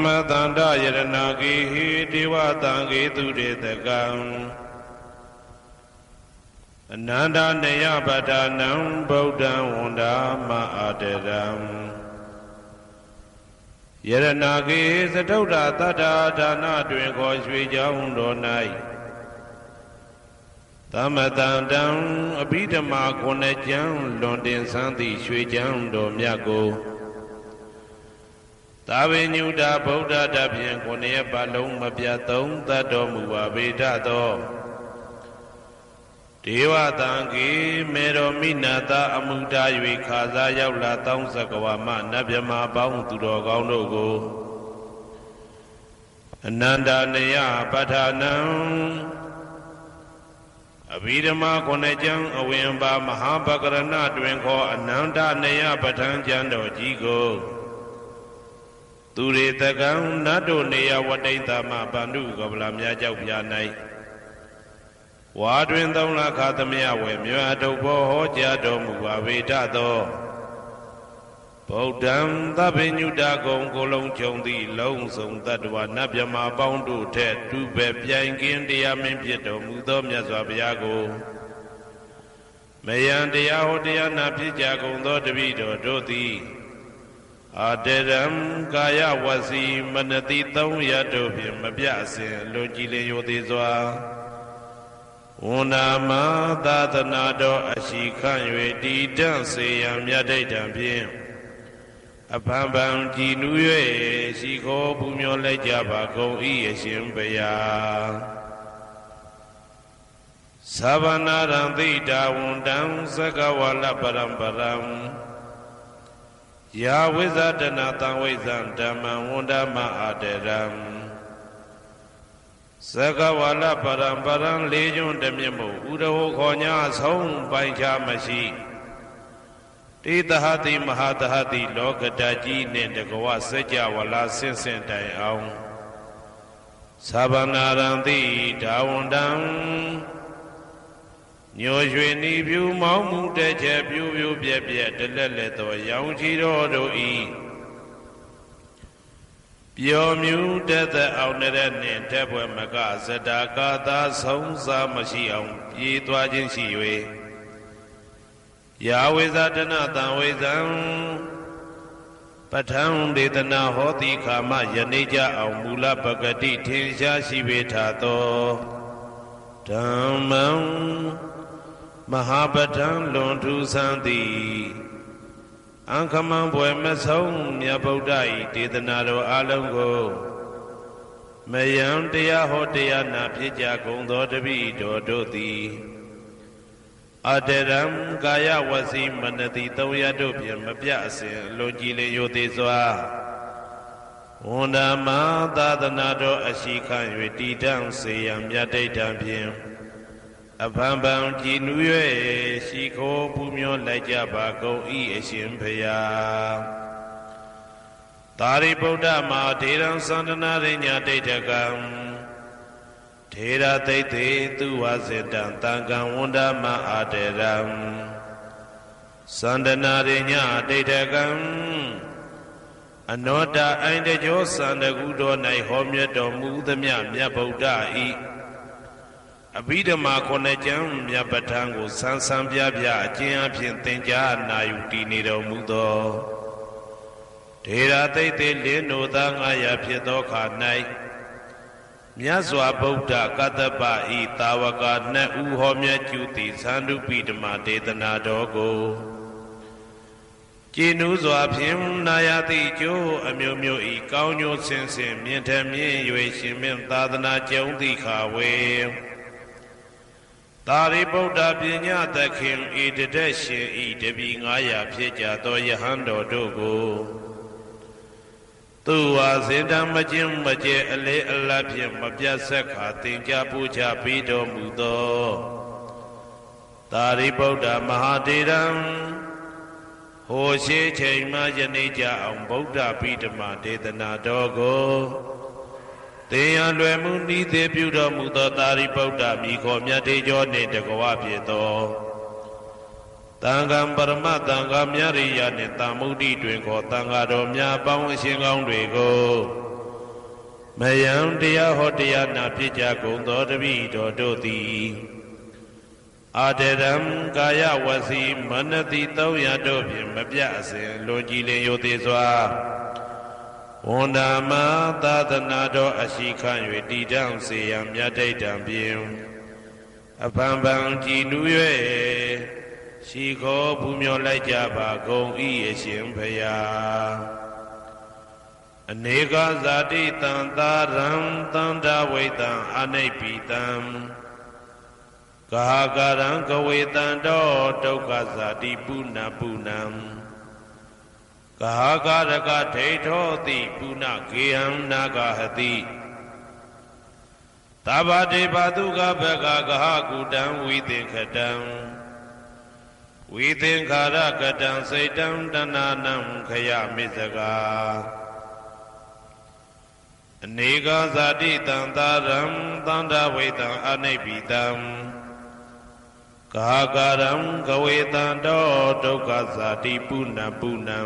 မတန္တယရဏဂေဟိဒေဝတံဂေတုရေတကံအနန္တနေယပဋ္ဌာနံဗုဒ္ဓံဝန္ဒာမအာတရံယရဏဂေသတုဒ္ဓတတ္ထာဒါနတွင်ခေါ်ရွှေကြောင်းတော်၌သမတန္တံအဘိဓမ္မာခုနှစ်ကျမ်းလွန်တင်ဆန်းသည့်ရွှေကျမ်းတော်မြတ်ကိုသာဝေညုတာဗုဒ္ဓတဖြင့်ခုနှစ်ရက်ပတ်လုံးမပြတ်သုံးသတ်တော်မူပါပေတတ်သောဒေဝတံဂေမေတော်မိနာတာအမှုတာ၍ခါစားရောက်လာတောင်းစကဝါမနတ်မြမာပေါင်းသူတော်ကောင်းတို့ကိုအနန္တနေယပဋ္ဌာနံအဘိဓမ္မာခုနှစ်ကျမ်းအဝင်ပါမဟာပကရဏတွင်ခေါ်အနန္တနေယပဋ္ဌာန်းကျမ်းတော်ကြီးကိုသူရေတကံနတ်တို့နေယဝတ္တိတမဗန္ဓုကပလာမြတ်ကြောက်ပြ၌ဝါတွင်သုံးလခါသမယဝေမြတ်တုဘောဟောကြားတော်မူပါဝေဒသောဗုဒ္ဓံသဗ္ဗညုတကုံကိုလုံးကြုံသည့်လုံးစုံတ attva နတ်မြမာပေါင်းတို့ထက်တူပဲပြိုင်ကင်းတရားမင်းဖြစ်တော်မူသောမြတ်စွာဘုရားကိုမယံတရားဟောတရားနာဖြစ်ကြကုန်သောတပည့်တော်တို့သည်အာတရံကာယဝစီမနတိသုံးရတို့ဖြင့်မပြအစဉ်လွန်ကြည်လင်ရိုသေစွာဝန္ဒာမသာသနာတော်အရှိခန့်၍တည်တံ့စေရန်မြတ်ဒိဋ္ဌံဖြင့်အဖန်ဖန်ကြည်နူး၍ရှိခိုးပူမျောလိုက်ကြပါကုန်၏အရှင်ဘုရားသဗ္ဗနာရံသိတာဝန္တံသကဝါလပရံပရံယာဝိဇာတနာတံဝိဇံဓမ္မံဝန္ဒမအာတရံသကဝါလပရံပရံလေးကျွန်းတမြင့်မို့ဥရဟောခေါ်ညာဆုံးပိုင်ချမရှိတေတဟတိမဟာတဟတိလောကတကြီးနှင့်တကဝစัจ java လာဆင့်ဆင့်တိုင်အောင်သဗ္ဗနာရံတိဒါဝန္တံညိုရွှေနီဖြူမောင်းမှုတဲ့ချက်ပြူပြူပြက်ပြက်တလက်လက်သောရောင်ချီတော်တို့ဤပျော်မြူတသက်အောင်တဲ့နှင့်တက်ပွဲမကဇတာကာသာဆုံးစားမရှိအောင်ပြေးသွားခြင်းရှိ၍ယာဝိဇာတနာတံဝိဇံပဋ္ဌံဒေသနာဟောတိခာမယနေ့ကြအောင်မူလပဂတိထင်ရှားရှိပေထသောဓမ္မံမဟာပဋ္ဌံလွန်ထူးဆန်းသည်အံခမံဘွယ်မဆုံးမြတ်ဗုဒ္ဓ၏ဒေသနာတော်အလုံးကိုမယံတရားဟောတရားနာဖြစ်ကြကုန်သောတပည့်တော်တို့သည်အတရံကာယဝစီမနတိသုံးရတို့ဖြင့်မပြအစဉ်လွန်ကြည်လင်ရိုသေစွာဝန္ဒာမသာသနာတော်အရှိခန့်၍တည်တံ့စေရန်မြတ်ဒိဋ္ဌံဖြင့်အဖန်ဖန်ကြည်နူး၍ရှိခိုးပူမျောလိုက်ကြပါကုန်၏အရှင်ဘုရားသာရိပုတ္တမဟာထေရံသန္တနာရိညာဒိဋ္ဌကံထေရသိသိသူဝစေတံတံကံဝန္ဒမအာတရံသန္တနာရိညာဒိဋ္ဌကံအနောတအိုင်တကျောသန္တကုတော်၌ဟောမြတ်တော်မူသမျှမြတ်ဗုဒ္ဓဤအဘိဓမ္မာခုနှစ်ကျမ်းမြတ်ပဋ္ဌာန်းကိုဆန်းဆန်းပြပြအကျဉ်းအဖြစ်သင်ကြားနာယူတည်နေတော်မူသောထေရသိသိလင်းတို့သား900ဖြစ်သောခါ၌မြတ်စွာဘုရားကတ္တပဤတာဝကနှစ်ဦးဟောမြတ်ကျူသည်သန္ဓုပိဓမ္မာဒေသနာတော်ကိုကျင့်ဥစွာဖြင့်နာယတိကျိုးအမျိုးမျိုးဤကောင်းကျိုးဆင်းဆင်းမြင့်ထမြင့်၍ရှင်မြတ်သာသနာကျုံသည့်ခါဝေသာရိပုတ္တပညာသခင်ဤတတက်ရှင်ဤတပည့်900ဖြစ်ကြသောယဟန်တော်တို့ကိုသူဝါစေတံမကျင်မကျဲအလေအလတ်ဖြင့်မပြတ်ဆက်ခါသင်ကြားပူချပေးတော်မူသောသာရိပုတ္တမဟာထေရံဟိုရှိချိန်မှယနေ့ကြအောင်ဗုဒ္ဓပိဓမ္မာဒေသနာတော်ကိုသင်ရလွယ်မှုဤသေးပြုတော်မူသောသာရိပုတ္တမိခေါ်မြတ်တေကျော်နှင့်တကဝဖြစ်သောတံဃံပရမတံဃာမြရိယနှင့်တာမုဒ္ဒိတွင်ခေါ်တံဃာတော်များပေါင်းအရှင်ကောင်းတွေကို မယံတရားဟောတရားနာဖြစ်ကြကုန်သောတပည့်တော်တို့သည်အာတရံကာယဝစီမနတိ300တို့ဖြင့်မပြအစဉ်လွန်ကြည်လင်ရိုသေစွာဝန်ဓမ္မသာသနာတော်အရှိခံ၍တည်ထောင်စေရန်မြတ်တိတ်တံဖြင့်အဖန်ဖန်ကြည်နူး၍ရှိခေါ်ပူမျောလိုက်ကြပါကုန်၏အရှင်ဘုရားအနေကဇာတိတံသာရံတန္တဝိတံအနိဗ္ဗိတံကာကရံကဝေတံတောဒုက္ခဇာတိပုဏ္ဏပုဏ္ဏံကာကရကဒိဋ္ဌောတိပုဏ္ဏဂေယံနာဂဟတိသဗ္ဗတေဘတုကဘဂဂဟကုတံဝိသင်္ခတံဝိသင်္ခာရကတံစိတ်တံတဏနံခယမိစကာအနေကဇာတိတံသာရံသန္တာဝေတံအနိဗ္ဗိတံကာကရံကဝေတံတောဒုက္ခဇာတိပုဏ္ဏပုဏ္ဏံ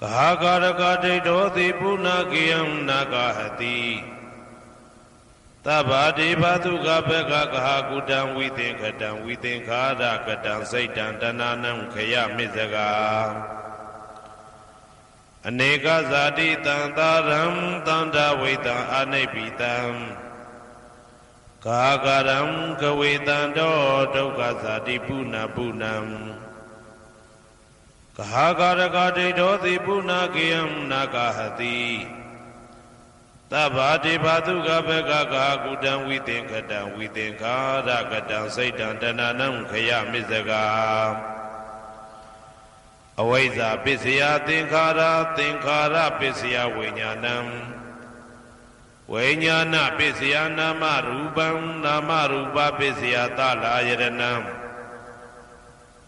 ကာကရကဒိဋ္ဌောတိပုဏ္ဏဂေယံနာဂဟတိသဗ္ဗတေဘတုကဘဂဂဟကုတံဝိသင်္ခတံဝိသင်္ခာရကတံစိတ်တံတဏနံခယမိစကာအနေကဇာတိတံသာရံသန္တာဝိတံအနိဗ္ဗိတံကာကရံကဝေတံတောဒုက္ခဇာတိပုဏ္ဏပုဏ္ဏံကာကရကဒိဋ္ဌောတိပုဏ္ဏဂေယံနာဂဟတိသဗ္ဗတေဘတုကဘဂဂဟကုတံဝိသင်္ခတံဝိသင်္ခာရကတံစိတ်တံတဏနံခယမိစကာအဝိဇ္ဇာပစ္စယသင်္ခါရသင်္ခါရပစ္စယဝိညာဏံဝိညာဏပစ္စယနာမရူပံနာမရူပပစ္စယသလာယရဏံ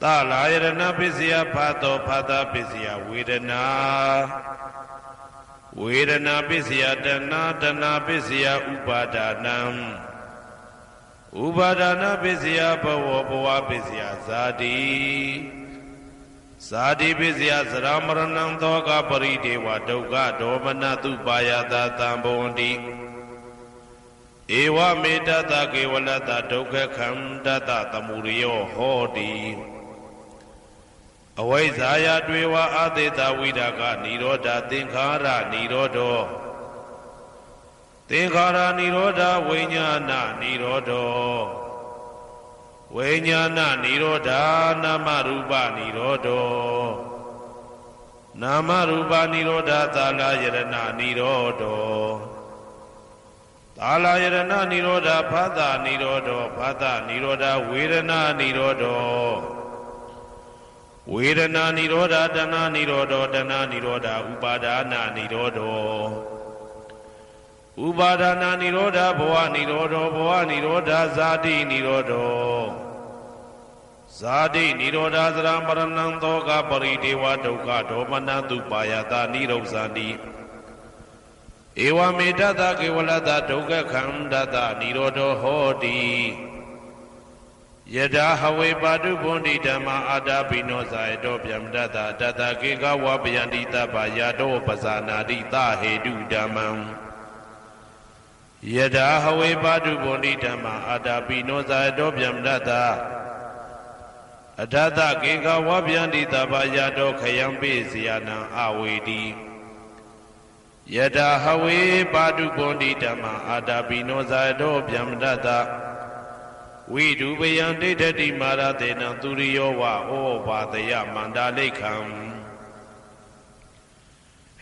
သလာယရဏပစ္စယဖာတောဖာတာပစ္စယဝေဒနာဝေဒနာပစ္စယတဏတဏပစ္စယဥပါဒနံဥပါဒနာပစ္စယဘဝဘဝပစ္စယဇာတိဇာတိပစ္စယသရမရဏံသောကပရိဒေဝဒုက္ခဒေါမနတုပါယတာတံဘဝန္တိဧဝမေတ္တကေဝလတဒုက္ခခန္တတသမုရိယောဟောတိအဝိဇ္ဇာယတွေဝအာသေတဝိဒကနိရောဓသင်္ခါရနိရောဓောသင်္ခါရနိရောဓဝိညာဏနိရောဓောဝိညာဏနိရောဓနာမရူပနိရောဓောနာမရူပနိရောဓသာလယရဏနိရောဓောသာလယရဏနိရောဓဖသနိရောဓောဖသနိရောဓဝေဒနာနိရောဓောဝေဒနာနိရောဓတဏနိရောဓတဏနိရောဓဥပါဒနာနိရောဓဥပါဒနာနိရောဓဘဝနိရောဓဘဝနိရောဓဇာတိနိရောဓဇာတိနိရောဓသရမရဏံသောကပရိဒေဝဒုက္ခဒေါမနတုပါယတာနိရောဇာတိဧဝမေတ္တကေဝလတဒုက္ခခန္တတနိရောဓဟောတိယထာဟဝေပါတုဘုန်တိဓမ္မာအာတာပိနောဇာယတောဗျမတတတတကေကဝပယန္တိတပယာတောပဇာနာတိသဟေတုဓမ္မံယထာဟဝေပါတုဘုန်တိဓမ္မာအာတာပိနောဇာယတောဗျမတတအထသကေကဝပယန္တိတပယာတောခယံပိစီယနံအဝေတိယထာဟဝေပါတုဘုန်တိဓမ္မာအာတာပိနောဇာယတောဗျမတတဝိဒုပယံဒိဋ္ဌတိမာရတေနံသူရိယောဝဩဘာတယမန္တာလိခံ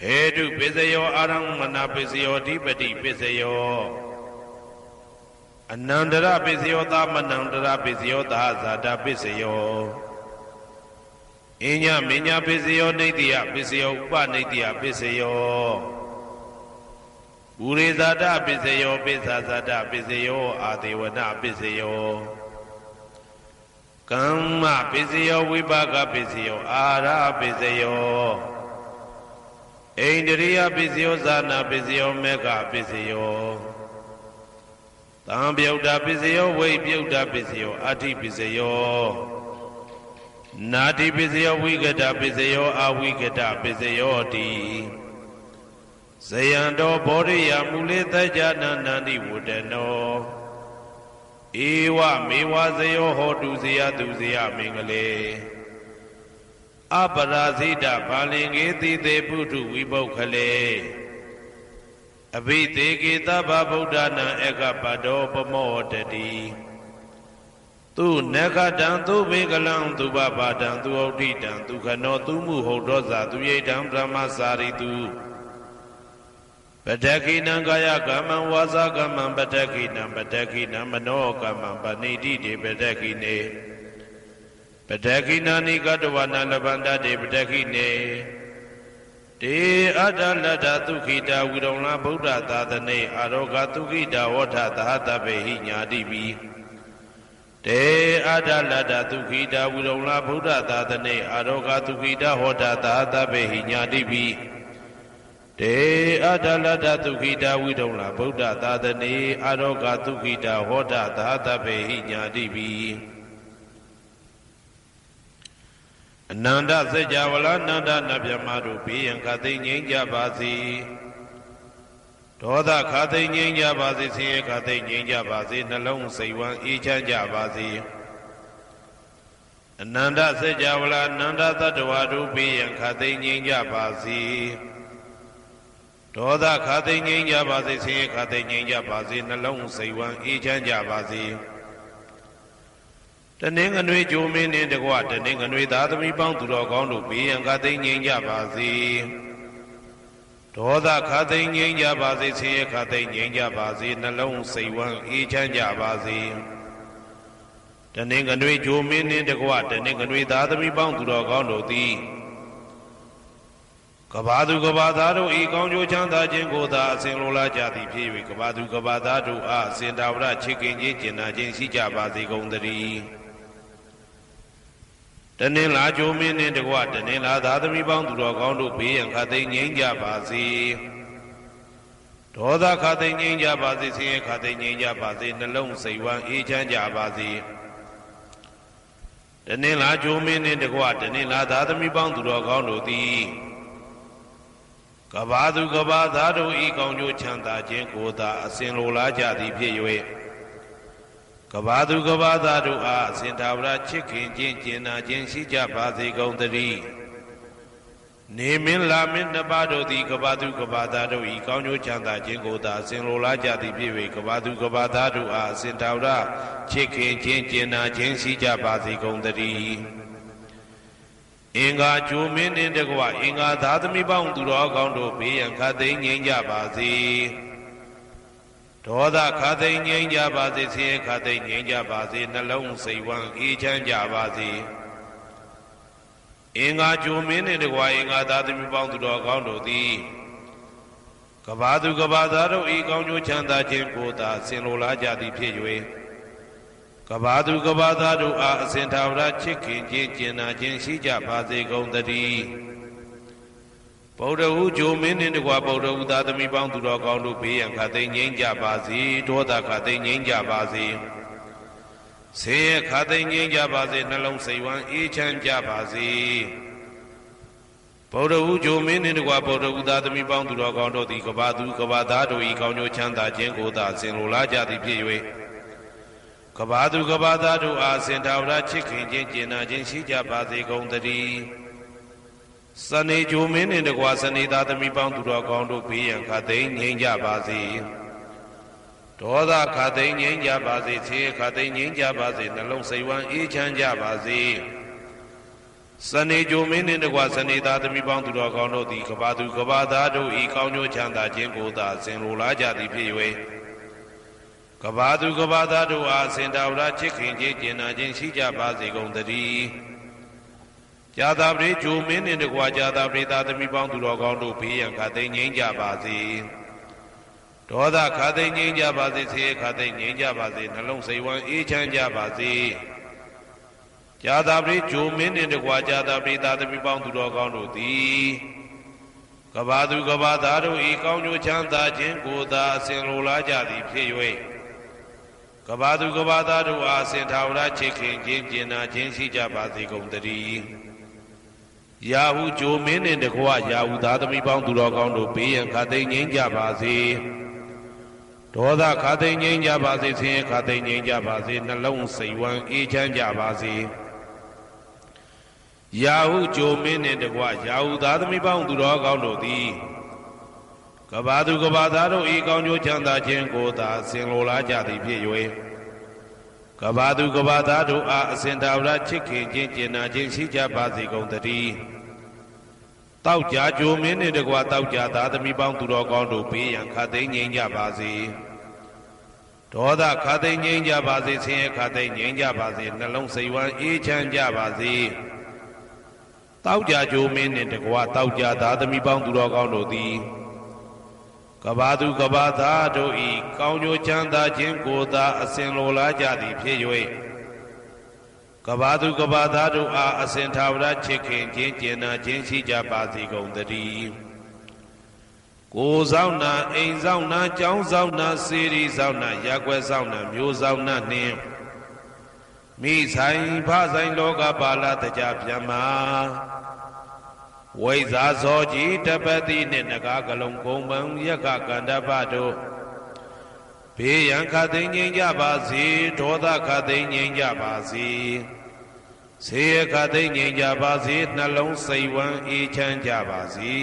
ဟေတုပစ္စယောအာရမဏပစ္စယောဓိပတိပစ္စယောအနန္တရပစ္စယောသမနန္တရပစ္စယောသာဇာတပစ္စယောအညမညပစ္စယောနိတ္တိယပစ္စယောဥပနိတ္တိယပစ္စယောဥရိဇာတပစ္စယောပိစ္ဆာဇာတပစ္စယောအာဒေဝနာပစ္စယောကမ္မပစ္စယောဝိပါကပစ္စယောအာရပစ္စယောဣန္ဒြိယပစ္စယောဇာနာပစ္စယောမေဃပစ္စယောသံပြုတ်တာပစ္စယောဝိပြုတ်တာပစ္စယောအဋ္ဌိပစ္စယောနာတိပစ္စယောဝိကတပစ္စယောအဝိကတပစ္စယောတိ ဇယံတော်ဘောရိယမူလေသကြနန္တန္တိဝတ္တနောဧဝမေဝဇယောဟောတုဇယတုဇယမင်္ဂလေအပရာဇိတဘာလင်္ကေတိတေပုထုဝိပုခ္ခလေအဘိသေကေသဗ္ဗဗုဒ္ဓနာဧကပတောပမောတတိသူနခတံသူဘေကလံသူပပါတံသူဩဋ္ဌိတံသူခနောသူမှုဟုတ်တော်ဇာသူရိတံဗြဟ္မစာရိတုပတ္တခိနံကာယကမ္မံဝါစာကမ္မံပတ္တခိနံပတ္တခိနံမနောကမ္မံပဏိတိတေပတ္တခိနေပတ္တခိနာနိကတဝနာလဗန္တတေပတ္တခိနေတေအတ္တလတ္တသုခိတာဝိရုံလဗုဒ္ဓသာသနေအာရောဂသုခိတာဝဋ္ဌသဟတပေဟိညာတိပိတေအတ္တလတ္တသုခိတာဝိရုံလဗုဒ္ဓသာသနေအာရောဂသုခိတာဟောတာသဟတပေဟိညာတိပိတေအတ္တလတ္တသုခိတာဝိရုံလဗုဒ္ဓသာသနေအာရောဂသုခိတာဟောတာသဟတပေဟိညာတိပိအနန္တစัจ java လာနန္ဒနဗျမတို့ဘေးရန်ခသိငြိမ်းကြပါစေဒေါသခသိငြိမ်းကြပါစေဆင်းရဲခသိငြိမ်းကြပါစေနှလုံးစိတ်ဝမ်းအေးချမ်းကြပါစေအနန္တစัจ java လာနန္ဒသတ္တဝါတို့ဘေးရန်ခသိငြိမ်းကြပါစေဒေါသခသိငြိမ်းကြပါစေဆင်းရဲခသိငြိမ်းကြပါစေနှလုံးစိတ်ဝမ်းအေးချမ်းကြပါစေတနင်္ဂနွေဂျိုမင်းနှင့်တကွတနင်္ဂနွေသားသမီးပေါင်းသူတော်ကောင်းတို့ဘေးရန်ခသိငြိမ်းကြပါစေဒေါသခသိငြိမ်းကြပါစေဆင်းရဲခသိငြိမ်းကြပါစေနှလုံးစိတ်ဝမ်းအေးချမ်းကြပါစေတနင်္ဂနွေဂျိုမင်းနှင့်တကွတနင်္ဂနွေသားသမီးပေါင်းသူတော်ကောင်းတို့သည်ကဘာသူကဘာသားတို့ဤကောင်းကျိုးချမ်းသာခြင်းကိုသာအစဉ်လိုလားကြသည်ဖြစ်၍ကဘာသူကဘာသားတို့အားအစဉ်တာဝရချစ်ခင်ခြင်းကျင်နာခြင်းရှိကြပါစေကုန်သတည်းတနင်္လာဂျိုမင်းနှင့်တကွတနင်္လာသားသမီးပေါင်းသူတော်ကောင်းတို့ဘေးရန်ခသိငြိမ်းကြပါစေဒေါသခသိငြိမ်းကြပါစေဆင်းရဲခသိငြိမ်းကြပါစေနှလုံးစိတ်ဝမ်းအေးချမ်းကြပါစေတနင်္လာဂျိုမင်းနှင့်တကွတနင်္လာသားသမီးပေါင်းသူတော်ကောင်းတို့သည်ကဘာသူကဘာသားတို့ဤကောင်းကျိုးချမ်းသာခြင်းကိုသာအစဉ်လိုလားကြသည်ဖြစ်၍ကဘာသူကဘာသားတို့အားအစဉ်သာဝရချစ်ခင်ခြင်းကျင်နာခြင်းရှိကြပါစေကုန်သတည်းနေမင်းလာမင်းနှစ်ပါးတို့သည်ကဘာသူကဘာသားတို့ဤကောင်းကျိုးချမ်းသာခြင်းကိုသာအစဉ်လိုလားကြသည်ဖြစ်၍ကဘာသူကဘာသားတို့အားအစဉ်သာဝရချစ်ခင်ခြင်းကျင်နာခြင်းရှိကြပါစေကုန်သတည်းအင်္ဂါဂျိုမင်းနှင့်တကွအင်္ဂါသားသမီးပေါင်းသူတော်ကောင်းတို့ဘေးရန်ခသိငြိမ်းကြပါစေဒေါသခသိငြိမ်းကြပါစေဆင်းရဲခသိငြိမ်းကြပါစေနှလုံးစိတ်ဝမ်းအေးချမ်းကြပါစေအင်္ဂါဂျိုမင်းနှင့်တကွအင်္ဂါသားသမီးပေါင်းသူတော်ကောင်းတို့သည်ကဘာသူကဘာသားတို့ဤကောင်းကျိုးချမ်းသာခြင်းကိုသာဆင်လိုလားကြသည်ဖြစ်၍ကဘာသူကဘာသားတို့အားအစဉ်သာဝရချစ်ခင်ခြင်းကျင်နာခြင်းရှိကြပါစေကုန်သတည်းဗုဒ္ဓဟူဂျိုမင်းနှင့်တကွဗုဒ္ဓဟူသားသမီးပေါင်းသူတော်ကောင်းတို့ဘေးရန်ခသိငြိမ်းကြပါစေဒေါသခသိငြိမ်းကြပါစေဆင်းရဲခသိငြိမ်းကြပါစေနှလုံးစိတ်ဝမ်းအေးချမ်းကြပါစေဗုဒ္ဓဟူဂျိုမင်းနှင့်တကွဗုဒ္ဓဟူသားသမီးပေါင်းသူတော်ကောင်းတို့သည်ကဘာသူကဘာသားတို့ဤကောင်းကျိုးချမ်းသာခြင်းကိုသာဆင်လိုလားကြသည်ဖြစ်၍ကဘာသူကဘာသားတို့အားစင်တာဝရချစ်ခင်ခြင်းကျင်နာခြင်းရှိကြပါစေကုန်သတည်းစနေဂျိုမင်းနှင့်တကွစနေသားသမီးပေါင်းသူတော်ကောင်းတို့ဘေးရန်ခသိငြိမ်းကြပါစေဒေါသခသိငြိမ်းကြပါစေဆင်းရဲခသိငြိမ်းကြပါစေနှလုံးစိတ်ဝမ်းအေးချမ်းကြပါစေစနေဂျိုမင်းနှင့်တကွစနေသားသမီးပေါင်းသူတော်ကောင်းတို့သည်ကဘာသူကဘာသားတို့ဤကောင်းကျိုးချမ်းသာခြင်းကိုသာဆင်လိုလားကြသည်ဖြစ်၍ကဘာသူကဘာသားတို့အားစင်တာဝရချစ်ခင်ခြင်းကျင်နာခြင်းရှိကြပါစေကုန်သတည်းကြာသာပရိဂျိုမင်းနှင့်တကွာကြာသာပရိသားသမီးပေါင်းသူတော်ကောင်းတို့ဘေးရန်ခသိငြိမ်းကြပါစေဒေါသခသိငြိမ်းကြပါစေဆင်းရဲခသိငြိမ်းကြပါစေနှလုံးစိတ်ဝမ်းအေးချမ်းကြပါစေကြာသာပရိဂျိုမင်းနှင့်တကွာကြာသာပရိသားသမီးပေါင်းသူတော်ကောင်းတို့သည်ကဘာသူကဘာသားတို့ဤကောင်းကျိုးချမ်းသာခြင်းကိုသာအစဉ်လိုလားကြသည်ဖြစ်၍ကဘာသူကဘာသားတို့အားစင်ထာဝရချစ်ခင်ခြင်းကျင်နာခြင်းရှိကြပါစေကုန်သတည်း ရာဟုဂျိုမင်းနှင့်တကွရာဟုသားသမီးပေါင်းသူတော်ကောင်းတို့ဘေးရန်ခါသိမ်းငြိမ်းကြပါစေဒေါသခါသိမ်းငြိမ်းကြပါစေဆင်းရဲခါသိမ်းငြိမ်းကြပါစေနှလုံးစိတ်ဝမ်းအေးချမ်းကြပါစေရာဟုဂျိုမင်းနှင့်တကွရာဟုသားသမီးပေါင်းသူတော်ကောင်းတို့သည်ကဘာသူကဘာသားတို့ဤကောင်းကျိုးချမ်းသာခြင်းကိုသာဆင်လိုလားကြသည်ဖြစ်၍ကဘာသူကဘာသားတို့အားအစဉ်သာဝရချစ်ခင်ခြင်းကျင်နာခြင်းရှိကြပါစေကုန်သတည်းတောက်ကြကြိုမင်းနှင့်တကွတောက်ကြသားသမီးပေါင်းသူတော်ကောင်းတို့ဘေးရန်ခါသိမ်းငြိမ်းကြပါစေဒေါသခါသိမ်းငြိမ်းကြပါစေဆင်းရဲခါသိမ်းငြိမ်းကြပါစေနှလုံးစိတ်ဝမ်းအေးချမ်းကြပါစေတောက်ကြကြိုမင်းနှင့်တကွတောက်ကြသားသမီးပေါင်းသူတော်ကောင်းတို့သည်ကဘာသူကဘာသားတို့ဤကောင်းကျိုးချမ်းသာခြင်းကိုသာအစဉ်လိုလားကြသည်ဖြစ်၍ကဘာသူကဘာသားတို့အားအစဉ်သာဝရချစ်ခင်ခြင်းကျင်နာခြင်းရှိကြပါစေကုန်သတည်းကိုယ်ဆောင်နာအိမ်ဆောင်နာကျောင်းဆောင်နာစေရီဆောင်နာရက်ွယ်ဆောင်နာမျိုးဆောင်နာနှင့်မိဆိုင်ဖဆိုင်လောကပါဠတကြပြမဝိဇာဇောကြီးတပတိနှင့်နဂါကလုံးကုံပံယက္ခကန္တပတို့ဘေးရန်ခတ်သိမ်းငြိမ်းကြပါစေဒေါသခတ်သိမ်းငြိမ်းကြပါစေဆေးခတ်သိမ်းငြိမ်းကြပါစေနှလုံးစိတ်ဝမ်းအေးချမ်းကြပါစေ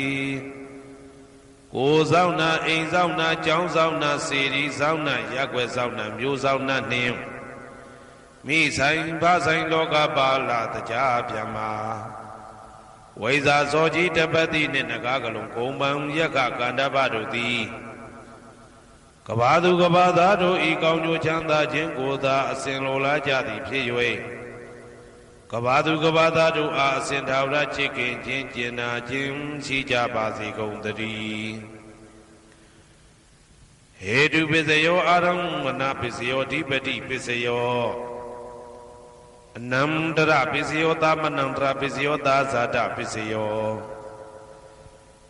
ကိုယ်ဆောင်နာအိမ်ဆောင်နာကျောင်းဆောင်နာစေရီဆောင်နာရက်ွယ်ဆောင်နာမျိုးဆောင်နာနှင့်မိဆိုင်ဖဆိုင်လောကပါဠတကြပြမဝိဇာဇောကြီးတပတိနှင့်နဂါကလုံးကုံပံယက္ခကန္တပတို့သည်ကဘာသူကဘာသားတို့ဤကောင်းကျိုးချမ်းသာခြင်းကိုသာအစဉ်လိုလားကြသည်ဖြစ်၍ကဘာသူကဘာသားတို့အားအစဉ်သာဝရချစ်ခင်ခြင်းကျင်နာခြင်းရှိကြပါစေကုန်သတည်းဟေတုပစ္စယောအာရမဏပစ္စယောဓိပတိပစ္စယောအနန္တရပစ္စယောသမနန္တရပစ္စယောသာဇာတပစ္စယော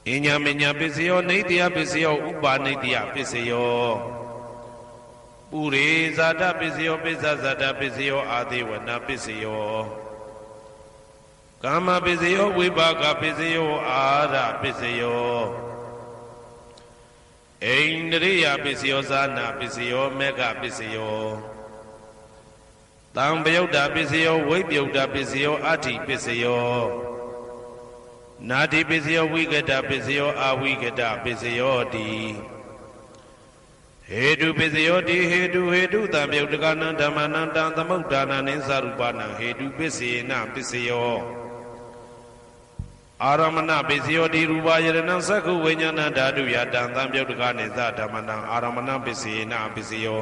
အညမညပစ္စယောနေတယပစ္စယောဥပါနေတယပစ္စယောပုရိဇာတပစ္စယောပိစ္ဆဇာတပစ္စယောအာဒေဝနာပစ္စယောကာမပစ္စယောဝိပါကပစ္စယောအာရပစ္စယောဣန္ဒရိယပစ္စယောဇာနာပစ္စယောမေဃပစ္စယောတံပယုတ်တာပစ္စယောဝိပယုတ်တာပစ္စယောအဋ္ဌိပစ္စယောနာတိပစ္စယောဝိကတပစ္စယောအဝိကတပစ္စယောတိဟေတုပစ္စယောတိဟေတုတံပယုတ်တကနံဓမ္မနံတံသမုဒ္ဒါနံနိသရူပနံဟေတုပစ္စေနပစ္စယောအာရမဏပစ္စယောတိရူပယရဏံသက္ခုဝိညာဏဓာတုယတံသံပယုတ်တကနိသဓမ္မနံအာရမဏပစ္စေနပစ္စယော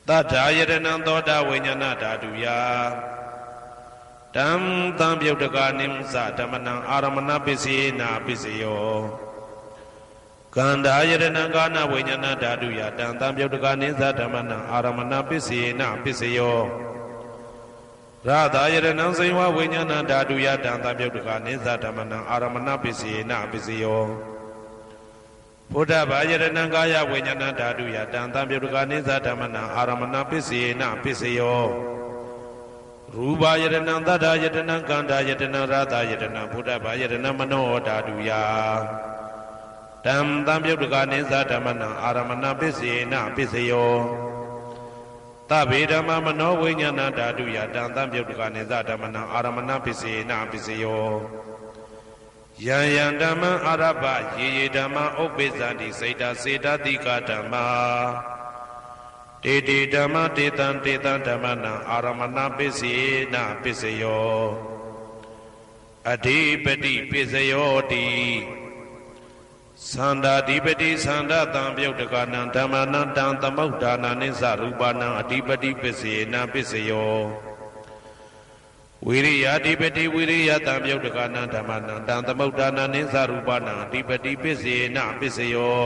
တထာယရဏံသောတာဝိညာဏဓာတုယတံသံပယုတ်တကနိသဓမ္မနံအာရမဏပစ္စေနပစ္စယောကန္တာယရဏံကာနဝိညာဏဓာတုယတံသံပယုတ်တကနိသဓမ္မနံအာရမဏပစ္စေနပစ္စယောရသာယရဏံဇိဝဝိညာဏဓာတုယတံသံပယုတ်တကနိသဓမ္မနံအာရမဏပစ္စေနပစ္စယောဘုဒ္ဓဘာယရဏံကာယဝိညာဏဓာတုယတံသံပယုတ်တကနိသဓမ္မနံအာရမဏပစ္စေနပစ္စယောရူပယရဏံသတ္တယတနံကန္တာယတနံရသာယတနံဘုဒ္ဓဘာယရဏံမနောဓာတုယတံသံပယုတ်တကနိသဓမ္မနံအာရမဏပစ္စေနပစ္စယောသဗ္ဗေဓမ္မမနောဝိညာဏဓာတုယတံသံပယုတ်တကနိသဓမ္မနံအာရမဏပစ္စေနပစ္စယောယံယံဓမ္မံအာရပယေယေဓမ္မဥပ္ပိသန္တိစေတစေတတိကဓမ္မာတေတေဓမ္မတေတံဓမ္မနံအာရမဏပစ္စေနပစ္စယောအဓိပတိပစ္စယောတိသန္တာဓိပတိသန္တာတံပယုတ်တကနံဓမ္မနံတံသမုဒ္ဒါနာနိသရူပနံအဓိပတိပစ္စေနပစ္စယောဝိရိယဓိပတိဝိရိယတံပယုတ်တကနံဓမ္မနံတံသမုဒ္ဒါနာနိသရူပနံအဓိပတိပစ္စေနပစ္စယော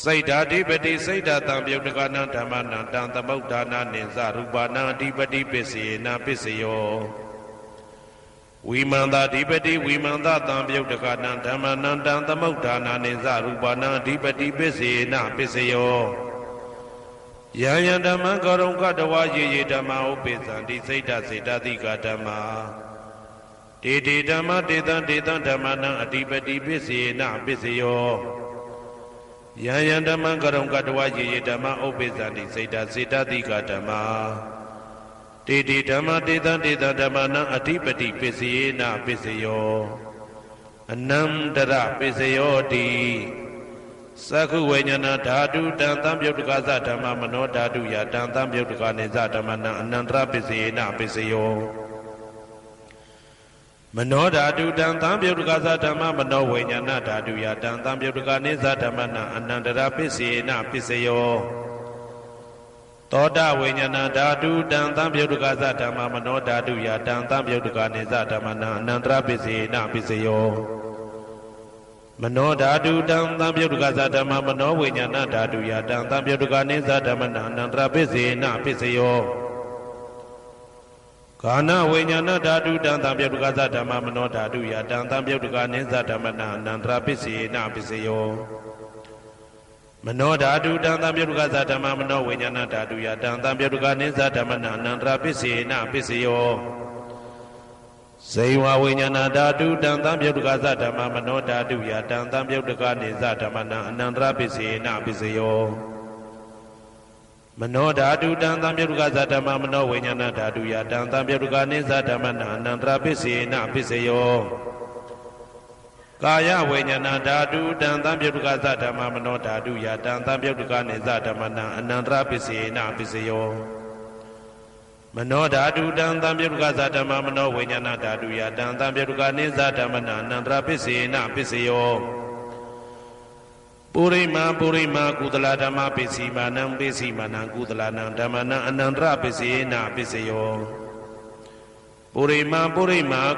စိတ်ဓာတိပတိစိတ်ဓာတံပယုတ်တကနံဓမ္မနံတံသမုဒ္ဒါနာနိသရူပနံအဓိပတိပစ္စေနပစ္စယောဝိမန္တာဓိပတိဝိမန္တတံပယုတ်တကနံဓမ္မနံတံသမုဒ္ဒါနာနိသရူပနံအဓိပတိပစ္စေနပစ္စယောယံယံဓမ္မံကရုံကတဝါယေယေဓမ္မဥပိသန္တိစိတ်ဓာစေတသိကဓမ္မာ တေတေဓမ္မတေတံဓမ္မနံအတိပတိပစ္စေနပစ္စယောယံယံဓမ္မံကရုံကတဝယေယေဓမ္မဥပ္ပိသန္တိစေတစေတတိကဓမ္မာတေတေဓမ္မတေတံဓမ္မနံအတိပတိပစ္စေနပစ္စယောအနန္တရပစ္စယောတိသက္ခုဝိညာဏဓာတုတံသံပြုတ်တကသဓမ္မမနောဓာတုယတံသံပြုတ်တကနေသဓမ္မနံအနန္တရပစ္စေနပစ္စယောမနောဓာတုတံသံပြုတ်တကသဓမ္မမနောဝိညာဏဓာတုယတံသံပြုတ်တကနေသဓမ္မနံအနန္တရပစ္စေနပစ္စယောသောတဝိညာဏဓာတုတံသံပြုတ်တကသဓမ္မမနောဓာတုယတံသံပြုတ်တကနေသဓမ္မနံအနန္တရပစ္စေနပစ္စယောမနောဓာတုတံသံပြုတ်တကသဓမ္မမနောဝိညာဏဓာတုယတံသံပြုတ်တကနေသဓမ္မနံအနန္တရပစ္စေနပစ္စယောကာနဝိညာဏဓာတုတံသံပြုတ်တကသဓမ္မမနောဓာတုယတံသံပြုတ်တကနေသဓမ္မနံအနန္တရပစ္စေနပစ္စယောမနောဓာတုတံသံပြုတ်တကသဓမ္မမနောဝိညာဏဓာတုယတံသံပြုတ်တကနေသဓမ္မနံအနန္တရပစ္စေနပစ္စယောဇေဝဝိညာဏဓာတုတံသံပြုတ်တကသဓမ္မမနောဓာတုယတံသံပြုတ်တကနေသဓမ္မနံအနန္တရပစ္စေနပစ္စယောမနောဓာတုတံသံပြုတ်တကသဓမ္မမနောဝိညာဏဓာတုယတံသံပြုတ်တကနေသဓမ္မနံအနန္တရပစ္စေနပစ္စယောကာယဝိညာဏဓာတုတံသံပြုတ်တကသဓမ္မမနောဓာတုယတံသံပြုတ်တကနေသဓမ္မနံအနန္တရပစ္စေနပစ္စယောမနောဓာတုတံသံပြုတ်တကသဓမ္မမနောဝိညာဏဓာတုယတံသံပြုတ်တကနေသဓမ္မနံအနန္တရပစ္စေနပစ္စယောပုရိမာကုသလဓမ္မပစ္စည်းမာနံပစ္စည်းမာနံကုသလနံဓမ္မနံအနန္တရပစ္စေနပစ္စယောပုရိမာ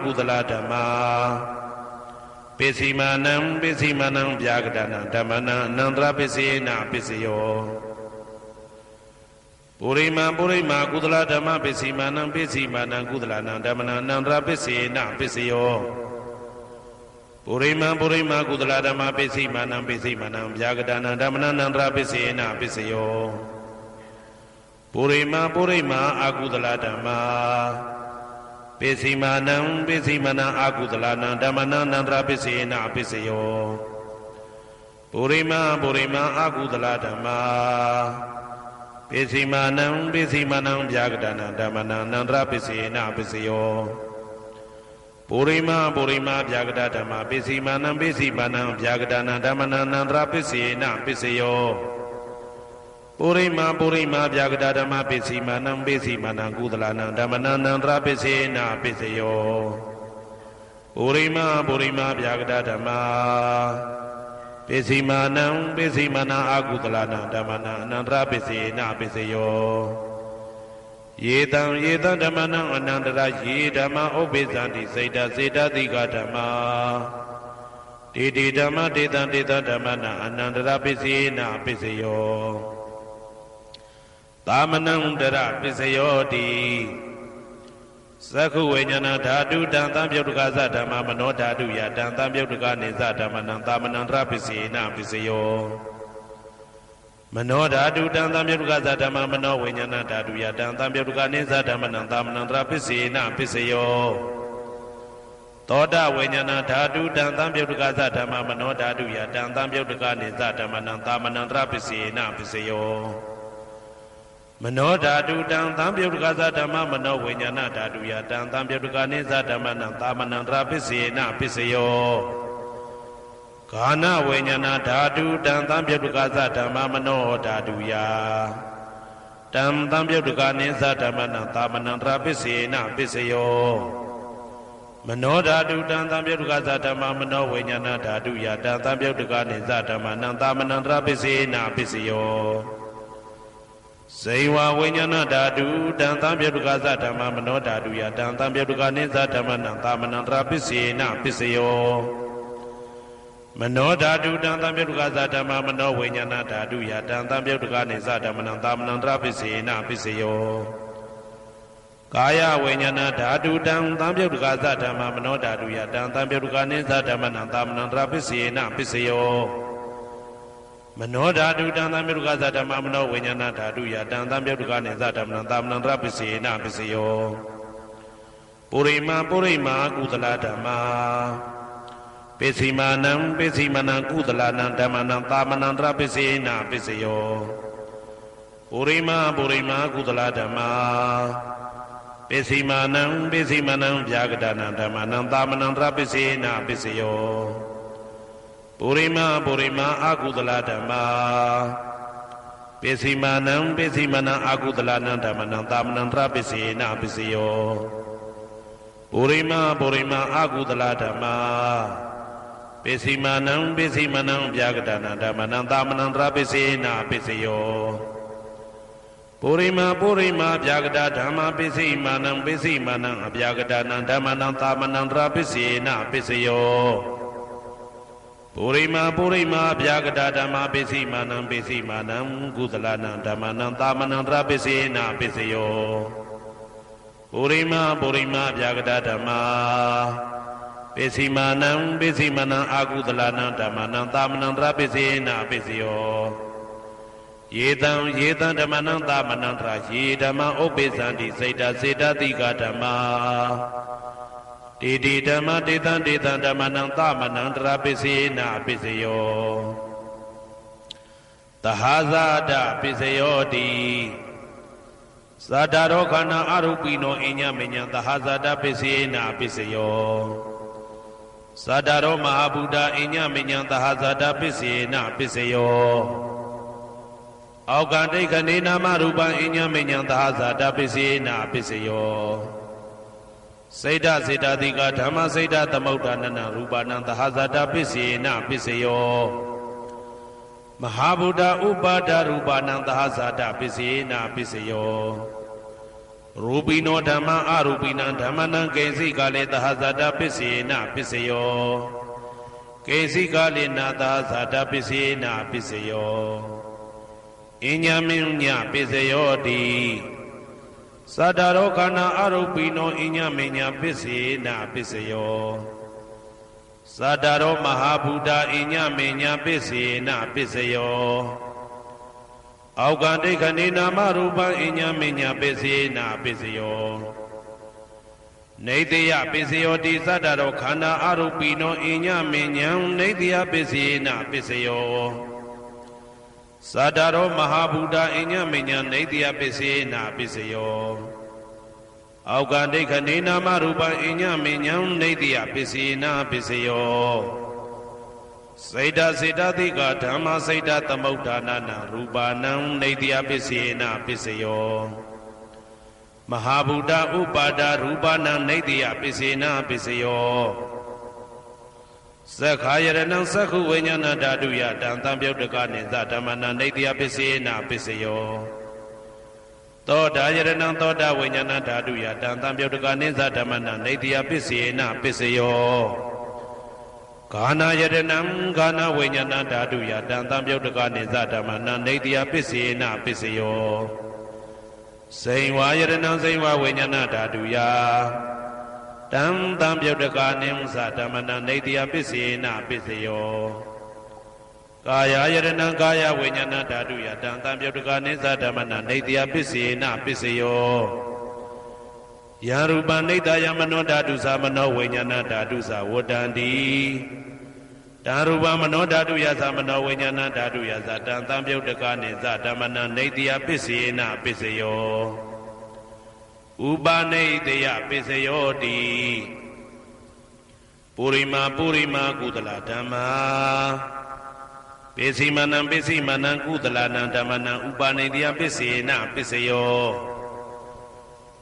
ကုသလဓမ္မပစ္စည်းမာနံဗျာကတနံဓမ္မနံအနန္တရပစ္စေနပစ္စယောပုရိမာကုသလဓမ္မပစ္စည်းမာနံကုသလနံဓမ္မနံအနန္တရပစ္စေနပစ္စယောပုရိမာကုသလဓမ္မပစ္စည်းမာနံဗျာကတနံဓမ္မနံအနန္တရပစ္စေနပစ္စယောပုရိမာအကုသလဓမ္မပစ္စည်းမာနံအကုသလနံဓမ္မနံအနန္တရပစ္စေနပစ္စယောပုရိမာအကုသလဓမ္မပစ္စည်းမာနံဗျာကတနံဓမ္မနံအနန္တရပစ္စေနပစ္စယောပုရိမာဗျာကတဓမ္မပစ္စည်းမာနံဗျာကတနံဓမ္မနံအနန္တရပစ္စေနပစ္စယောပုရိမာဗျာကတဓမ္မပစ္စည်းမာနံကုသလနံဓမ္မနံအနန္တရပစ္စေနပစ္စယောပုရိမာဗျာကတဓမ္မပစ္စည်းမာနံအကုသလနံဓမ္မနံအနန္တရပစ္စေနပစ္စယောယေတံဓမ္မနံအနန္တရယေဓမ္မဥပ္ပိသန္တိစေတစေတတိကဓမ္မာတေတေဓမ္မတေတံဓမ္မနံအနန္တရပစ္စေနပစ္စယောသာမနံတရပစ္စယောတိသက္ခုဝိညာဏဓာတုတံသံပြုတ်တကသဓမ္မမနောဓာတုယတံသံပြုတ်တကနေသဓမ္မနံသာမနံတရပစ္စေနပစ္စယောမနောဓာတုတံသံပြုတ်တကသဓမ္မမနောဝိညာဏဓာတုယတံသံပြုတ်တကနေသဓမ္မနံသာမနံတရပစ္စေနပစ္စယောသောတဝိညာဏဓာတုတံသံပြုတ်တကသဓမ္မမနောဓာတုယတံသံပြုတ်တကနေသဓမ္မနံသာမနံတရပစ္စေနပစ္စယောမနောဓာတုတံသံပြုတ်တကသဓမ္မမနောဝိညာဏဓာတုယတံသံပြုတ်တကနေသဓမ္မနံသာမနံတရပစ္စေနပစ္စယောကာနဝိညာဏဓာတုတံသံပြုတ်တကသဓမ္မမနောဓာတုယတံသံပြုတ်တကနေသဓမ္မနံသာမနံတရပစ္စေနပစ္စယောမနောဓာတုတံသံပြုတ်တကသဓမ္မမနောဝိညာဏဓာတုယတံသံပြုတ်တကနေသဓမ္မနံသာမနံတရပစ္စေနပစ္စယောဇေဝဝိညာဏဓာတုတံသံပြုတ်တကသဓမ္မမနောဓာတုယတံသံပြုတ်တကနေသဓမ္မနံသာမနံတရပစ္စေနပစ္စယောမနောဓာတုတံသံပြုတ်တကသဓမ္မမနောဝိညာဏဓာတုယတံသံပြုတ်တကနေသဓမ္မနံသာမနံတရပစ္စေနပစ္စယောကာယဝိညာဏဓာတုတံသံပြုတ်တကသဓမ္မမနောဓာတုယတံသံပြုတ်တကနေသဓမ္မနံသာမနံတရပစ္စေနပစ္စယောမနောဓာတုတံသံပြုတ်တကသဓမ္မမနောဝိညာဏဓာတုယတံသံပြုတ်တကနေသဓမ္မနံသာမနံတရပစ္စေနပစ္စယော ပုရိမာကုသလဓမ္မာပိစီမာနံကုသလနံဓမ္မနံသာမနံတရပိစေနပိစယောပုရိမာကုသလဓမ္မာပိစီမာနံဗျာဂဒနံဓမ္မနံသာမနံတရပိစေနပိစယောပုရိမာအကုသလဓမ္မာပိစီမာနံအကုသလနံဓမ္မနံသာမနံတရပိစေနပိစယောပုရိမာအကုသလဓမ္မာပိစီမာနံဗျာဂဒနံဓမ္မနံသာမနံတရပိစေနပိစယောပုရိမာဗျာဂဒဓမ္မာပိစီမာနံအဗျာဂဒနံဓမ္မနံသာမနံတရပိစေနပိစယောပုရိမာဗျာဂဒဓမ္မာပိစီမာနံကုသလနံဓမ္မနံသာမနံတရပိစေနပိစယောပုရိမာဗျာဂဒဓမ္မာပိစီမာနံအာကုသလနံဓမ္မနံသာမနံတရပိစေနပိစယောယေတံဓမ္မနံသာမနံတရယေဓမ္မဥပ္ပေသန္တိစေတတိကဓမ္မာတေဓမ္မတေတံဓမ္မနံသာမနံတရပိစေနပိစယောသဟာဇာတပိစယောတိသတ္တရောခန္ဓာအရုပိနောအညမညံသဟာဇာတပိစေနပိစယောသတ္တရောမဟာဗုဒ္ဓအညမညံသဟာဇာတပိစေနပိစယောအောက်ကတိခဏေနာမရူပံအညမညံသဟာဇာတပိစေနပိစယောစေတတိကဓမ္မစေတသမုဋ္ဌာနနရူပနံသဟာဇာတပိစေနပိစယောမဟာဗုဒ္ဓဥပါဒရူပနံသဟာဇာတပိစေနပိစယောရူပိနောဓမ္မအရူပိနံဓမ္မနံကေစီကာလေသဟာဇာတပိစေနပိစယောကေစီကာလေနာသဟာဇာတပိစေနပိစယောအညမညပိစယောတိသတ္တရောခန္ဓာအရူပိနောအညမညပိစေနပိစယောသတ္တရောမဟာဗုဒ္ဓအညမညပိစေနပိစယောအောက်ကတိခဏေနာမရူပံအညမညပိစေနပိစယောနေတယပိစယောတိသတ္တရောခန္ဓာအရူပိနောအညမညံနေတယပိစေနပိစယောသတ္တရောမဟာဗုဒ္ဓအညမညံနေတယပိစေနပိစယောအောက်ကတိခဏေနာမရူပံအညမညံနေတယပိစေနပိစယောစေတတိကဓမ္မစေတသမုဋ္ဌာနနရူပနံနေတယပိစေနပိစယောမဟာဗုဒ္ဓဥပါဒရူပနံနေတယပိစေနပိစယောသက္ခာယရဏံသက္ခုဝိညာဏဓာတုယတံသံပြုတ်တကနိသဓမ္မနံနေတယပိစေနပိစယောသောတာယရဏံသောတာဝိညာဏဓာတုယတံသံပြုတ်တကနိသဓမ္မနံနေတယပိစေနပိစယောဂာနာယရဏံဂာနာဝိညာဏဓာတုယတံသံပြုတ်တကနိသဓမ္မနံနေတယပိစေနပိစယောစိန်ဝါယရဏံစိန်ဝါဝိညာဏဓာတုယတံသံပြုတ်တကနိသဓမ္မနံနေတယပိစေနပိစယောကာယယရဏံကာယဝိညာဏဓာတုယတံသံပြုတ်တကနိသဓမ္မနံနေတယပိစေနပိစယောယရူပနိတယမနောဓာတုသမနောဝိညာဏဓာတုသဝတ္တန္တိတံရူပမနောဓာတုယသမနောဝိညာဏဓာတုယသတံသံပြုတ်တကနိသဓမ္မနံနေတယပိစေနပိစယောဥပနိတယပိစယောတိပုရိမာကုသလဓမ္မာပိစီမနံကုသလနံဓမ္မနံဥပနိတယပိစေနပိစယော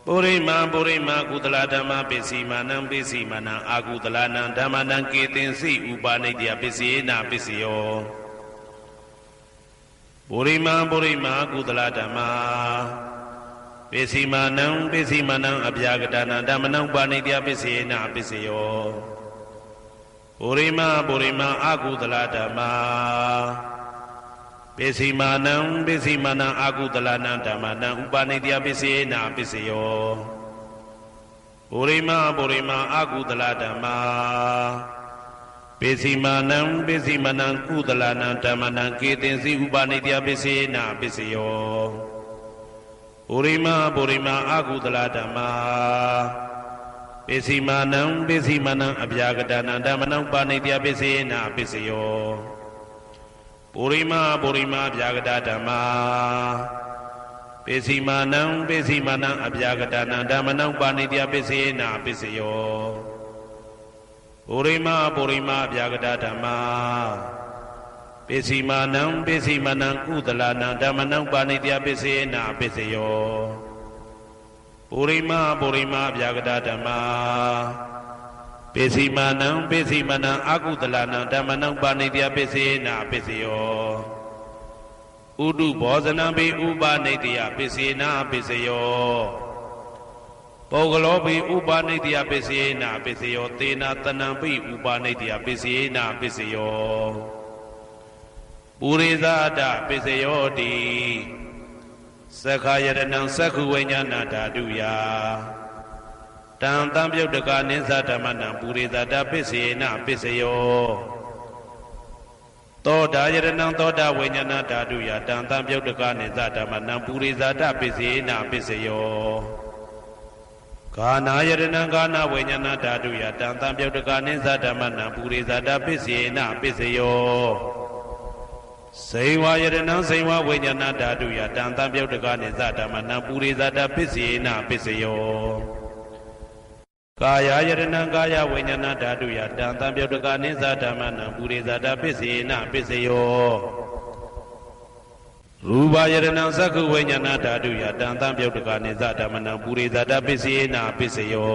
ပုရိမာကုသလဓမ္မပိစီမနံအာကုသလနံဓမ္မနံကေတင်စီဥပနိတယပိစေနပိစယောပုရိမာကုသလဓမ္မာပိစီမနံအဗျာဂဒနံဓမ္မနံဥပနိတယပိစေနပိစယောပုရိမာအာကုသလဓမ္မာပိစီမနံအာကုသလနံဓမ္မနံဥပနိတယပိစေနပိစယောပုရိမာအာကုသလဓမ္မာပိစီမနံကုသလနံဓမ္မနံကေတင်စီဥပနိတယပိစေနပိစယောပုရိမာအာကုသလဓမ္မာပ ပိစီမာနံပိစီမနံအဗျာကတနာဓမ္မနံပါဏိတယပိစေနာပိစယောပုရိမဗျာကတဓမ္မာပိစီမာနံပိစီမနံအဗျာကတနာဓမ္မနံပါဏိတယပိစေနာပိစယောပုရိမဗျာကတဓမ္မာပိစီမာနံပိစီမနံကုသလနံဓမ္မနံပါဏိတယပိစေနာပိစယောပုရိမဗျာကတဓမ္မာပိစီမာနံပိစီမနံအကုသလနံဓမ္မနံပါဏိတယပိစေနာပိစယောဥဒုဘောဇနံပိဥပနိတယပိစေနာပိစယောပုဂ္ဂလောပိဥပနိတယပိစေနာပိစယောသေနာတနံပိဥပနိတယပိစေနာပိစယောပုရိသဒပိစယောတိသက္ခာယတနံသက္ခုဝိညာဏဓာတုယတံတံပြုတ်တကနိသဓမ္မနံပုရိသဒပိစေနပိစယောသောတာယတနံသောတာဝိညာဏဓာတုယတံတံပြုတ်တကနိသဓမ္မနံပုရိသဒပိစေနပိစယောဂာနာယတနံဂာနာဝိညာဏဓာတုယတံတံပြုတ်တကနိသဓမ္မနံပုရိသဒပိစေနပိစယောစေဝယတနံစေဝဝိညာဏဓာတုယတံတံပြုတ်တကနိသဓမ္မနံပုရိသဒပိစေနပိစယောကာယယတနံကာယဝိညာဏဓာတုယတံတံပြုတ်တကနိသဓမ္မနံပုရိသဒပိစေနပိစယောရူပယတနံသက္ခုဝိညာဏဓာတုယတံတံပြုတ်တကနိသဓမ္မနံပုရိသဒပိစေနပိစယော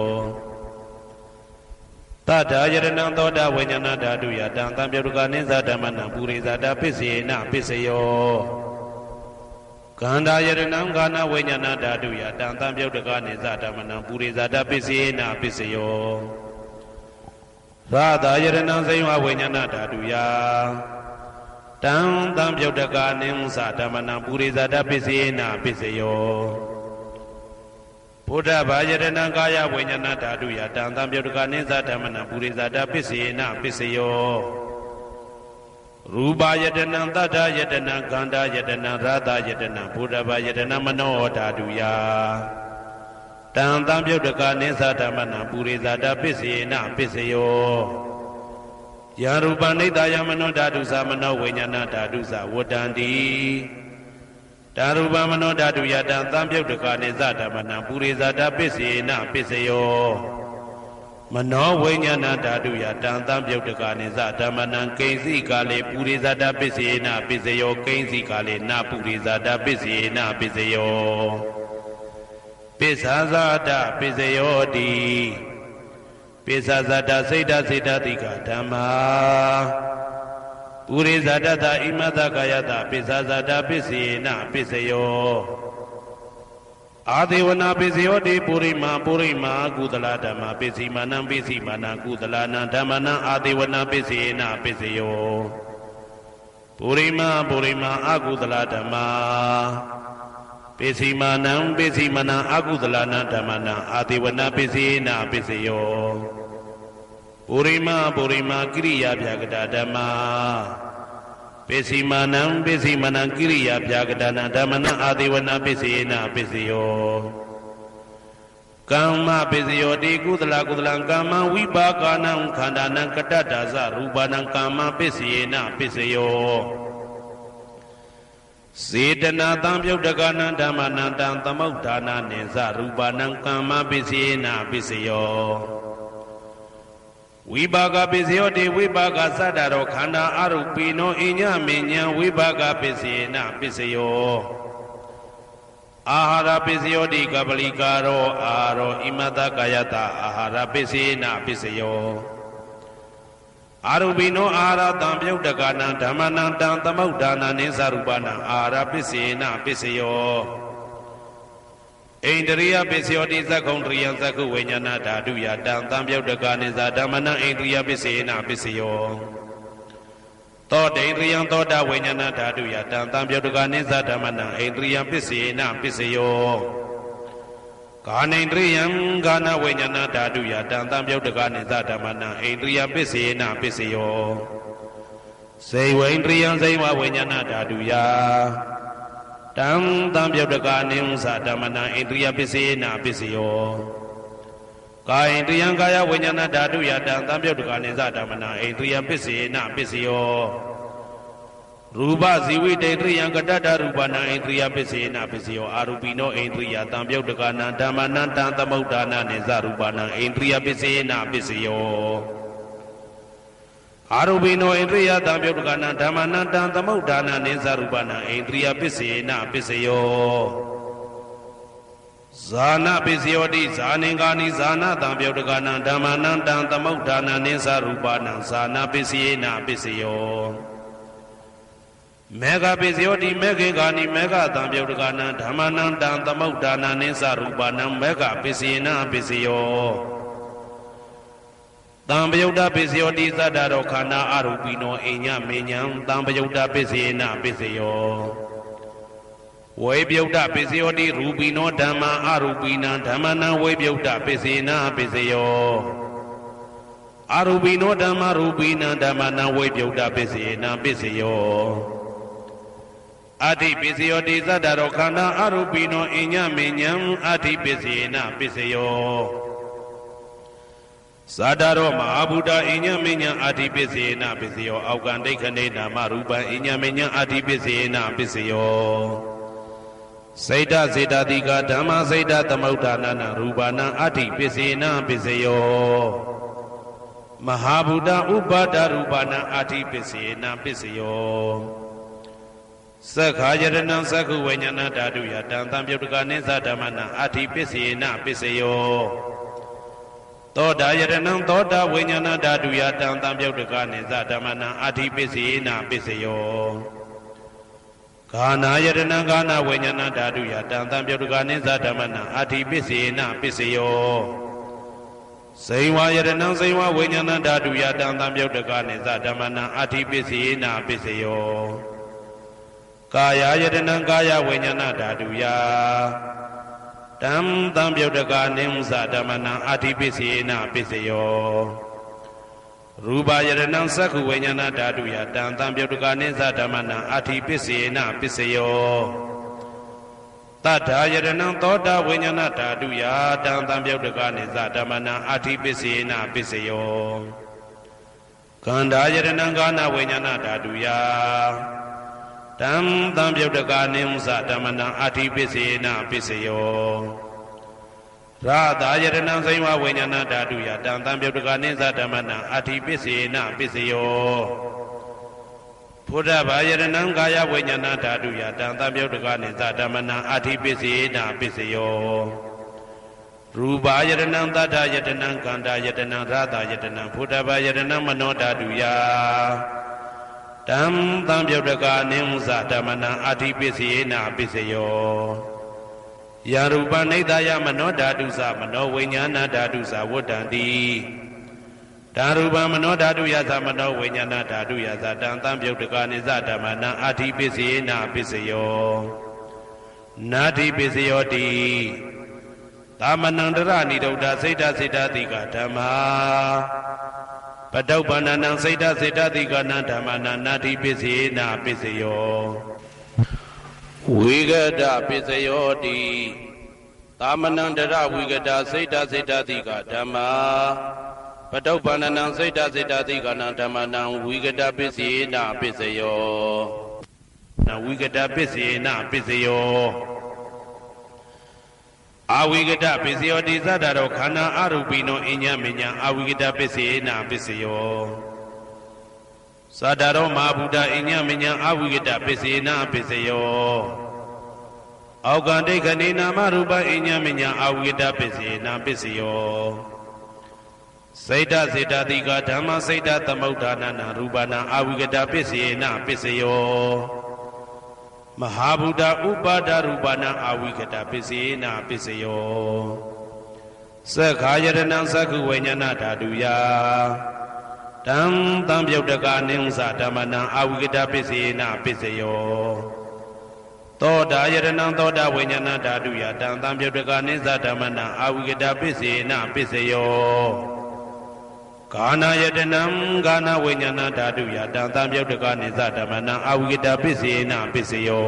တထာယတနံသောတာဝိညာဏဓာတုယတံတံပြုတ်တကနိသဓမ္မနံပုရိသဒပိစေနပိစယောကန္တာယတနံဂာနဝိညာဏဓာတုယတံတံပြုတ်တကနိသဓမ္မနံပုရိသဒပိစေနပိစယောသာသာယတနံစေဝဝိညာဏဓာတုယတံတံပြုတ်တကနိသဓမ္မနံပုရိသဒပိစေနပိစယောဘုဒ္ဓဘာယတနံကာယဝိညာဏဓာတုယတံတံပြုတ်တကနိသဓမ္မနံပုရိသဒပိစေနပိစယောရူပယတနံတတ္ထယတနံကန္တာယတနံရာသယတနံဘုဒ္ဓဘာယတနံမနောဓာတုယတံတံပြုတ်တကနိသဓမ္မနံပုရိသဒပိစေနပိစယောယရူပနိတယမနောဓာတုသမနောဝိညာဏဓာတုသဝတ္တန္တိဓာရူပမနောဓာတုယတံတံပြုတ်တကနိသဓမ္မနံပုရိသဒပိစေနပိစယောမနောဝိညာဏဓာတုယတံတံပြုတ်တကနိသဓမ္မနံကိဉ္စီကာလေပုရိသဒပိစေနပိစယောကိဉ္စီကာလေနပုရိသဒပိစေနပိစယောပိစ္ဆာဇာတပိစယောတိပိစ္ဆာဇာတစိတ်တစိတ်တတိကဓမ္မာပုရိသဒတဣမတကာယတပိစ္ဆာဇာတပိစေနပိစယောအာဒေဝနာပိစယောတိပုရိမာကုသလဓမ္မာပိစီမာနံပိစီမာနံကုသလနံဓမ္မနံအာဒေဝနာပိစေနပိစယောပုရိမာအကုသလဓမ္မာပိစီမာနံပိစီမာနံအကုသလနံဓမ္မနံအာဒေဝနာပိစေနပိစယောပုရိမာကိရိယာဗျာကတဓမ္မာပိစီမာနံကိရိယာဗျာကတနံဓမ္မနံအာဒေဝနာပိစေနပိစယောကမ္မပိစယောတိကုသလကမ္မဝိပါကနံခန္ဓာနံကတ္တဒါဇရူပနံကမ္မပိစေနပိစယောစေတနာတံပြုတ်တကနံဓမ္မနံတံသမုဋ္ဌာနာနိသရူပနံကမ္မပိစေနပိစယောဝိပါကပိစယောတိဝိပါကသတ္တရောခန္ဓာအရုပိနောအညမဉ္ဇံဝိပါကပိစေနပိစယောအာဟာရပိစယောတိကပလိကာရောအာရောဣမတကာယတအာဟာရပိစေနပိစယောအာရုပိနောအာဟာရတံပြုတ်တကနံဓမ္မနံတံသမုဋ္ဌာနာနိသရူပနံအာဟာရပိစေနပိစယောဣန္ဒရိယပိစယောတိသက္ကုံတရိယသက္ခုဝိညာဏဓာတုယတံတံပြုတ်တကနိသဓမ္မနံဣန္ဒရိယပိစေနပိစယောသောတေန္ဒရိယသောတာဝိညာဏဓာတုယတံတံပြုတ်တကနိသဓမ္မနံဣန္ဒရိယပိစေနပိစယောကာနိန္ဒရိယကာနဝိညာဏဓာတုယတံတံပြုတ်တကနိသဓမ္မနံဣန္ဒရိယပိစေနပိစယောစေဝိန္ဒရိယစေဝဝိညာဏဓာတုယတံတံပြုတ်တကနိသဓမ္မနံဣန္ဒရိယပိစေနပိစယော ကာယတယံကာယဝိညာဏဓာတုယတံသံပြုတ်တကနိသဓမ္မနာဣန္ဒြိယပစ္စေနပစ္စယောရူပဇီဝိတေတယံကတတ္တရူပနာဣန္ဒြိယပစ္စေနပစ္စယောအာရူပိနောဣန္ဒြိယတံပြုတ်တကနာဓမ္မနံတံသမုဒ္ဒါနာနိသရူပနာဣန္ဒြိယပစ္စေနပစ္စယောအာရူပိနောဣန္ဒြိယတံပြုတ်တကနာဓမ္မနံတံသမုဒ္ဒါနာနိသရူပနာဣန္ဒြိယပစ္စေနပစ္စယောဇာနာပစ္စယောတိဇာနင်္ဂာနိဇာနာတံပြုတ်တကနာဓမ္မနံတံသမုဒ္ဒါနာနိသရူပနာဇာနာပစ္စယေနပစ္စယောမေဃပစ္စယောတိမေခေဂာနိမေဃတံပြုတ်တကနာဓမ္မနံတံသမုဒ္ဒါနာနိသရူပနာမေဃပစ္စယေနပစ္စယောတံပယုတ်တပစ္စယောတိသတ္တရောခန္ဓာအရူပိနောအိညမေညံတံပယုတ်တပစ္စယေနပစ္စယောဝေပြုတ်တပစ္စယောတိရူပိနောဓမ္မာအရူပိနံဓမ္မနံဝေပြုတ်တပစ္စေနပစ္စယောအရူပိနောဓမ္မာရူပိနံဓမ္မနံဝေပြုတ်တပစ္စေနပစ္စယောအဋ္ဌိပစ္စယောတိသတ္တရောခန္ဓာအရူပိနောအိညမေညံအဋ္ဌိပစ္စေနပစ္စယောသတ္တရောမဟာဗုဒ္ဓအိညမေညံအဋ္ဌိပစ္စေနပစ္စယောအောက်ကံဒိဋ္ဌနေနာမရူပံအိညမေညံအဋ္ဌိပစ္စေနပစ္စယောစေတစေတတိကဓမ္မစေတသမုဋ္ဌာနနာရူပနာအဋ္ဌိပစ္စေနပစ္စယောမဟာဗုဒ္ဓဥပါဒရူပနာအဋ္ဌိပစ္စေနပစ္စယောသက္ခာယတနံသက္ခုဝိညာဏဓာတုယတံသံပြုတ်တကနိသဓမ္မနာအဋ္ဌိပစ္စေနပစ္စယောသောတာယတနံသောတာဝိညာဏဓာတုယတံသံပြုတ်တကနိသဓမ္မနာအဋ္ဌိပစ္စေနပစ္စယောဂာနာယတနံဂာနာဝိညာဏဓာတုယတံသံပြုတ်တကနိသဓမ္မနာအဋ္ဌိပစ္စေနပစ္စယောဇိဝယတနံဇိဝဝိညာဏဓာတုယတံသံပြုတ်တကနိသဓမ္မနာအဋ္ဌိပစ္စေနပစ္စယောကာယယတနံကာယဝိညာဏဓာတုယတံသံပြုတ်တကနိသဓမ္မနာအဋ္ဌိပစ္စေနပစ္စယောရူပယတနံသက္ခုဝိညာဏဓာတုယတံသံပြုတ်တကနိသဓမ္မနာအဋ္ဌိပစ္စေနပစ္စယောတတ္ထာယတနံသောတာဝိညာဏဓာတုယတံသံပြုတ်တကနိသဓမ္မနာအဋ္ဌိပစ္စေနပစ္စယောကန္ဓာယတနံကာနဝိညာဏဓာတုယတံသံပြုတ်တကနိသဓမ္မနာအဋ္ဌိပစ္စေနပစ္စယောရာသာယတနံဇိဝဝိညာဏဓာတုယတံသံပြုတ်တကနိသဓမ္မနာအဋ္ဌိပစ္စေနပစ္စယောဘုဒ္ဓဘာယတနံကာယဝိညာဏဓာတုယတံသံပြုတ်တကနိသဓမ္မနာအဋ္ဌိပစ္စေနပစ္စယောရူပယတနံသတ္တယတနံကန္တာယတနံရာသာယတနံဘုဒ္ဓဘာယတနံမနောဓာတုယတံသံပြုတ်တကနိသဓမ္မနာအဋ္ဌိပစ္စေနပစ္စယောယာရူပနိဒာယမနောဓာတုသမနောဝိညာဏဓာတုသဝတ္တံတိဓာရူပမနောဓာတုယသမနောဝိညာဏဓာတုယသတံသံပြုတ်တကနိသဓမ္မနာအဋ္ဌိပစ္စေနပစ္စယောနာတိပစ္စယောတိသမနန္တရဏိဒုဒ္ဓစိတ်တစိတ္တတိကဓမ္မာပတုပ္ပန္နံစိတ်တစိတ္တတိကနံဓမ္မနာနာတိပစ္စေနပစ္စယောဝိဂဒပစ္စယောတိသာမဏန္တရဝိဂဒစိတ်တစိတ္တတိကဓမ္မာပတုပ္ပန္နံစိတ်တစိတ္တတိကနံဓမ္မနံဝိဂဒပစ္စေနပစ္စယောနဝိဂဒပစ္စေနပစ္စယောအဝိဂဒပစ္စယောတိသတ္တရောခန္ဓာအရူပိနောအညမညအဝိဂဒပစ္စေနပစ္စယောသတ္တရောမဟာဗုဒ္ဓအညမညအဝိဂဒပစ္စေနပစ္စယောအောက်ကံဒိဋ္ဌနေနာမရူပအညမညအဝိဂဒပစ္စေနပစ္စယောစေတစေတတိကဓမ္မစေတသမုဋ္ဌာနနာရူပနာအဝိဂဒပစ္စေနပစ္စယောမဟာဗုဒ္ဓဥပါဒရူပနာအဝိဂဒပစ္စေနပစ္စယောသက္ခာယတနံသက္ခုဝိညာဏဓာတုယတံသံပြုတ်တကနိသဓမ္မနာအဝိဂဒပစ္စေနပစ္စယောသောတာယတနံသောတာဝိညာဏဓာတုယတံသံပြုတ်တကနိသဓမ္မနာအဝိဂဒပစ္စေနပစ္စယောကာနာယတနံကာနာဝိညာဏဓာတုယတံသံပြုတ်တကနိသဓမ္မနာအဝိဂဒပစ္စေနပစ္စယော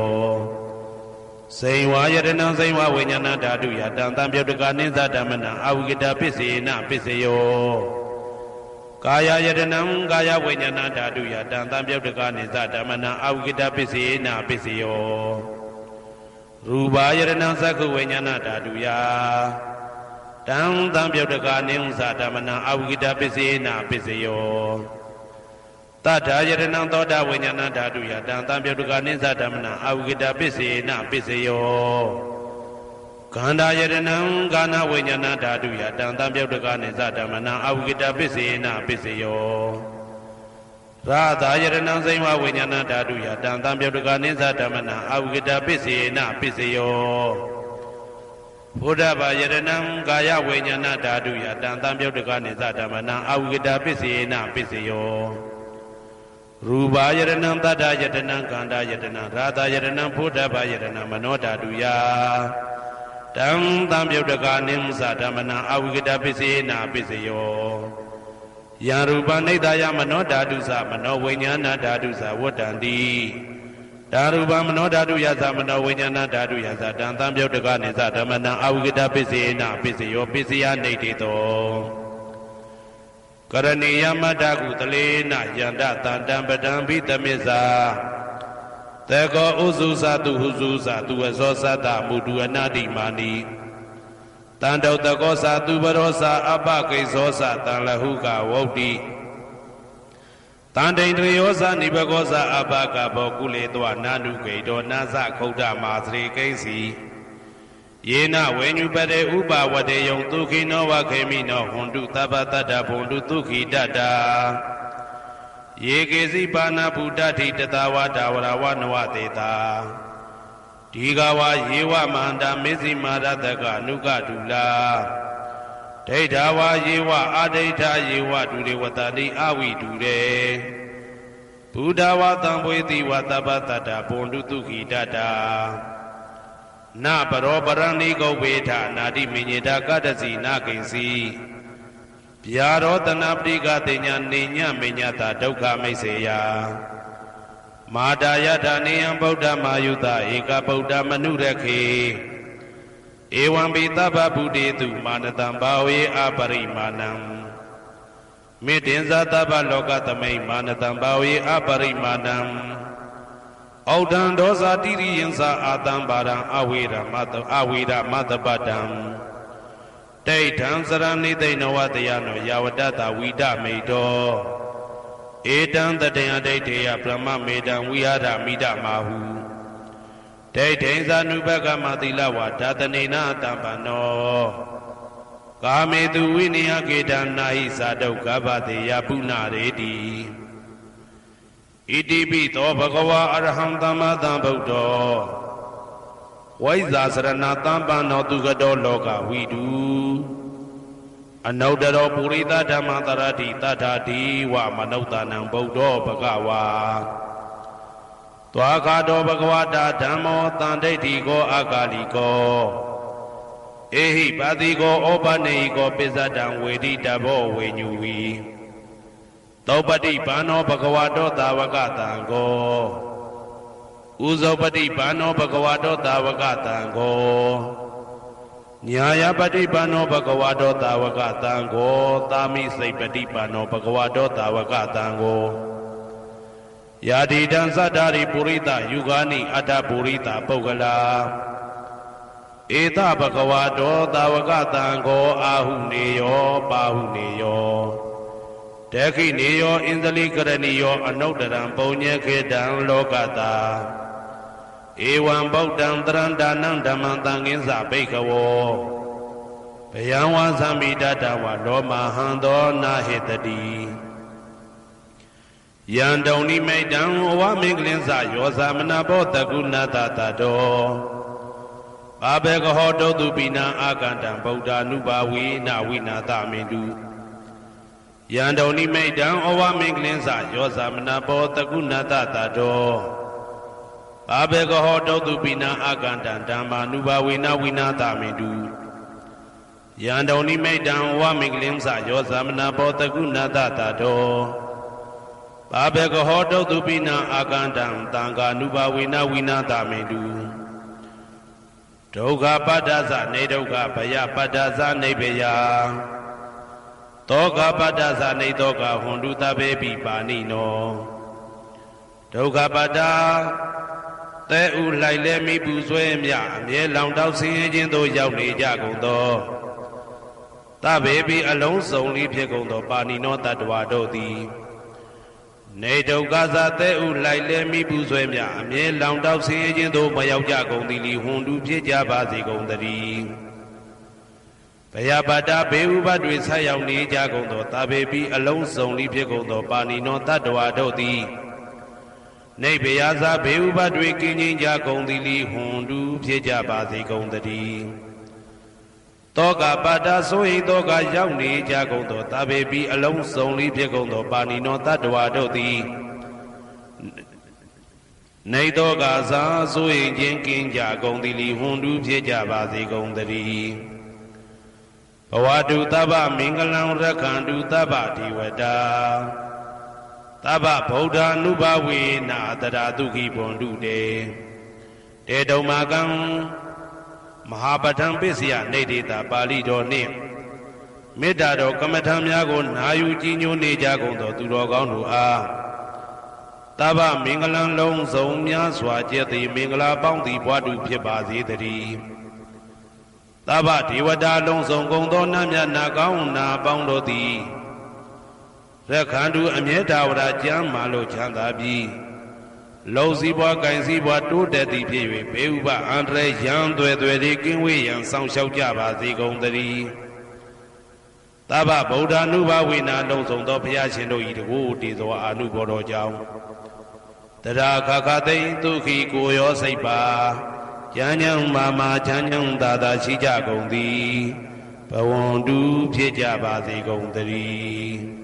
စိန်ဝါယတနံစိန်ဝါဝိညာဏဓာတုယတံတံပြုတ်တကနိသဓမ္မနံအဝိကတပစ္စေနပစ္စယောကာယယတနံကာယဝိညာဏဓာတုယတံတံပြုတ်တကနိသဓမ္မနံအဝိကတပစ္စေနပစ္စယောရူပါယတနံသက္ခဝိညာဏဓာတုယတံတံပြုတ်တကနိသဓမ္မနံအဝိကတပစ္စေနပစ္စယောတထာယတနံသောတာဝိညာဏဓာတုယတံတံပြုတ်တကနိသဓမ္မနံအဝိကတပစ္စေနပစ္စယောခန္ဓာယတနံကာဏဝိညာဏဓာတုယတံတံပြုတ်တကနိသဓမ္မနံအဝိကတပစ္စေနပစ္စယောရာသာယတနံစိမ္မာဝိညာဏဓာတုယတံတံပြုတ်တကနိသဓမ္မနံအဝိကတပစ္စေနပစ္စယောဘုဒ္ဓဘာယတနံကာယဝိညာဏဓာတုယတံတံပြုတ်တကနိသဓမ္မနံအဝိကတပစ္စေနပစ္စယောရူပါယတနံတတ္တယတနံကန္တာယတနံရာသာယတနံဘုဒ္ဓဘာယတနံမနောဓာတုယတံတံပြုတ်တကနိသဓမ္မနံအဝိကတပစ္စေနပစ္စယောယံရူပနိဒာယမနောဓာတုသမနောဝိညာဏဓာတုသဝတ္တံတိဓာရူပမနောဓာတုယသမနောဝိညာဏဓာတုယသတံတံပြုတ်တကနိသဓမ္မနံအဝိကတပစ္စေနပစ္စယောပစ္စယနေတိတောကရဏီယမတ္တကုတလေနယန္တတံတံပတံဘိတမေဇာတေကောဥစုသတုဟုစုသတုဝဇောသတ္တမုတုအနာတိမာနိတံတောတကောသတုပရောသအပကိဇောသတံလဟုကဝုတ်တိတန်တိန်တယောသနိဘကောသအပကဘောကုလေတောနာနုဂိတောနာသခုဒ္ဓမာသရေကိစီယေနဝေညုပတေဥပဝတေယံဒုခိနောဝခေမိနောဟွန်တုသဗ္ဗတတ္တဘုံတုဒုခိတတ္တာယေကေစီပါဏဗုဒ္ဓတိတတဝါဒဝရဝနဝတေတာဒီဃဝါယေဝမန္တမေဇိမာရတကအနုကဒုလာဒိဋ္ဌာဝါယေဝအာဒိဋ္ဌာယေဝဒုရေဝတတိအဝိဒုရေဘုဒ္ဓဝါတံပွေတိဝသဗ္ဗတတ္တဘုံတုဒုခိတတ္တာနပရောပရဏိကုဝေထနာတိမိညေတာကတ္တစီနာကိဉ္စီဗျာရောတနာပတိကတိညာနေညမိညတာဒုက္ခမိတ်စေယမာတာယထာနေယံဗုဒ္ဓမာယုတဧကဗုဒ္ဓမနုရခေဧဝံပိသဗ္ဗဗုတေတုမာနတံဘာဝေအပရိမာဏံမေတ္တင်္ဇသဗ္ဗလောကသမိမာနတံဘာဝေအပရိမာဏံဩဒံဒောဇာတိရိယံသာအာတံပါရံအဝေရမတပတံဒိဋ္ဌံစရဏိသိဏဝတယနောယာဝတ္တဝိဒမေတောဧတံတတေယဒိဋ္ဌေယဗြဟ္မမေတံဝိဟာရမိဒမာဟုဒိဋ္ဌိံဇာနုဘကမသီလဝါဓာတနေနတံပနောကာမေတုဝိနိယကေတံနာဟိသာဒုက္ခပတေယပုဏ္ဏရေတိဣတိပိသောဘဂဝါအရဟံသမ္မာသမ္ဗုဒ္ဓောဝိဇာစရဏသမ္ပန္နောသူကတောလောကဝိတုအနုတ္တရောပုရိသဓမ္မတရတိတထာတိဝမနုဿာနံဗုဒ္ဓောဘဂဝါသွားခါတောဘဂဝတာဓမ္မောတန်ဒိဋ္ဌိကောအကာလိကောဧဟိပါတိကောဩပနေဟိကောပိစ္ဆတံဝေတိတဘောဝေညူဝီသောပတိဘာနောဘဂဝတောသာဝကတံကောဥဇောပတိဘာနောဘဂဝတောသာဝကတံကောညာယပတိဘာနောဘဂဝတောသာဝကတံကောသာမိစိတ်ပတိဘာနောဘဂဝတောသာဝကတံကောယာတိတံသတ္တာရိပုရိသယုဂာနိအတ္တပုရိသပုဂ္ဂလာဧတဘဂဝတောသာဝကတံကောအာဟုနေယောပါဟုနေယောတေခိနေယောဣန္ဒလိကရဏီယောအနုတ္တရံပုံညေခေတံလောကတာဧဝံဗုဒ္ဓံတရံဒါနံဓမ္မံသံဃင်းစဘိက္ခဝောဘယံဝါသမိတတဝလောမဟံသောနာဟေတတိယံတုံနိမိတံဝမင်္ဂလင်းစယောသမနာဘောတကုဏတတတောဘာဘေကဟောတုတုပိနံအာကန္တံဗုဒ္ဓ ानु ဘာဝေနဝိနာသမိတုယံတုံနိမိတံဩဝမင်္ဂလင်းစယောသမနာဘောတကုဏတတတောဘာဘေကဟောတုတုပိနံအာကန္တံဓမ္မာနုဘာဝေနဝိနာသမိတုယံတုံနိမိတံဩဝမင်္ဂလင်းစယောသမနာဘောတကုဏတတတောဘာဘေကဟောတုတုပိနံအာကန္တံသံဃာနုဘာဝေနဝိနာသမိတု ဒုက္ခပတ္တသနေဒုက္ခဘယပတ္တသနေဘယတောကပတ္တသနေတောကဟွန်တုတဘေပိပါဏိနောဒုက္ခပတ္တသဲဥလိုက်လဲမိပူဆွဲမြအမြဲလောင်တောက်ဆင်းရဲခြင်းသို့ရောက်နေကြကုန်သောတဘေပိအလုံးစုံလေးဖြစ်ကုန်သောပါဏိနောတတ္တဝါတို့သည်နေဒုက္ခသသဲဥလိုက်လဲမိပူဆွဲမြအမြဲလောင်တောက်ဆင်းရဲခြင်းသို့မရောက်ကြကုန်သည်လီဟွန်တုဖြစ်ကြပါစေကုန်သတည်းဘယပါတဘေဥပတွေဆက်ရောက်နေကြကုန်သောတဘေပိအလုံးစုံလေးဖြစ်ကုန်သောပါဏိနောတတ္တဝါတို့သည်နေဘယဇာဘေဥပတွေကင်းခြင်းကြကုန်သည်လီဟွန်တုဖြစ်ကြပါစေကုန်သတည်းတောကပါတဆိုဟိတောကရောက်နေကြကုန်သောတဘေပိအလုံးစုံလေးဖြစ်ကုန်သောပါဏိနောတတ္တဝါတို့သည်နေတောကဇာဆိုဟိခြင်းကင်းကြကုန်သည်လီဟွန်တုဖြစ်ကြပါစေကုန်သတည်းဘဝတုတဗ္ဗမင်္ဂလံရက္ခန္တုတဗ္ဗဒေဝတာတဗ္ဗဗုဒ္ဓ ानु ဘဝေနာတရာတုခိဘွန်တုတေတေတုံမာကံမဟာပဋ္ဌံပစ္စယနေတေတာပါဠိတော်နှင့်မေတ္တာတော်ကမ္မထံများကိုနာယူကြည်ညိုနေကြကုန်သောသူတော်ကောင်းတို့အားတဗ္ဗမင်္ဂလံလုံးစုံများစွာကျက်သည်မင်္ဂလာပေါင်းသည်ဘွားတုဖြစ်ပါစေတည်းတဗ္ဗဒေဝတာလုံးစုံကုန်သောနတ်မြတ်နာကောင်းနာပေါင်းတို့သည်ရက္ခန္တုအမြဲတဝရကျမ်းမာလို့ချမ်းသာပြီးလုံစည်းပွားကင်စည်းပွားတိုးတက်သည်ဖြစ်၍ဘေဥပအန္တရာယ်ရန်သွဲသွဲတွေကင်းဝေးရန်ဆောင်ရှောက်ကြပါစေကုန်သတည်းတဗ္ဗဗုဒ္ဓ ानु ဘဝေနာလုံးစုံသောဘုရားရှင်တို့၏တကူတည်သောအာနုဘောတော်ကြောင့်တရာခခသိမ့်ဒုက္ခိကိုရောစိတ်ပါဉာဏ်ဉာဏ်မာမာချမ်းချမ်းသာသာရှိကြကုန်သည်ဘဝန္တုဖြစ်ကြပါစေကုန်သတည်း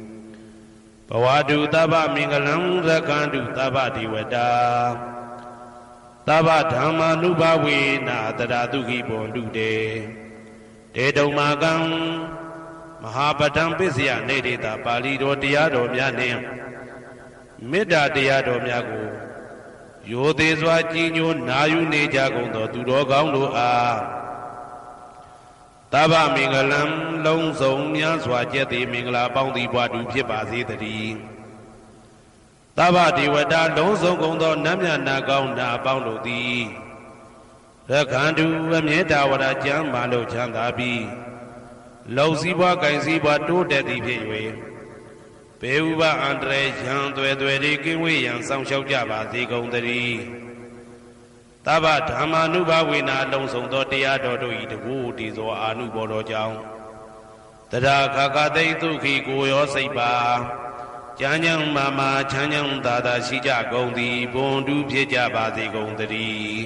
ဘဝတုတဗ္ဗမင်္ဂလံရက္ခန္တုတဗ္ဗဒေဝတာတဗ္ဗဓမ္မာနုဘဝေနာတရာတုခိဘွန်တုတေတေတုံမာကံမဟာပဋ္ဌံပစ္စယနေတေတာပါဠိတော်တရားတော်များနှင့်မေတ္တာတရားတော်များကိုရိုသေစွာကြည်ညိုနာယူနေကြကုန်သောသူတော်ကောင်းတို့အားတဗ္ဗမင်္ဂလံလုံးစုံများစွာကျက်သည်မင်္ဂလာပေါင်းသည်ဘွားတုဖြစ်ပါစေတည်းတဗ္ဗဒေဝတာလုံးစုံကုန်သောနတ်မြတ်နာကောင်းနာပေါင်းတို့သည်ရက္ခန္တုအမြဲတဝရကျမ်းမာလို့ချမ်းသာပြီးလုံစည်းပွားကင်စည်းပွားတိုးတက်သည်ဖြစ်၍ဘေဥပအန္တရာယ်ရန်သွဲသွဲတွေကင်းဝေးရန်ဆောင်ရှောက်ကြပါစေကုန်သတည်းတဗ္ဗဓမ္မာနုဘဝေနာလုံးစုံသောတရားတော်တို့၏တကူတည်သောအာနုဘောတော်ကြောင့်တရာခခသိမ့်ဒုက္ခိကိုရောစိတ်ပါဉာဏ်ဉာဏ်မာမာချမ်းချမ်းသာသာရှိကြကုန်သည်ဘွန်တုဖြစ်ကြပါစေကုန်သတည်း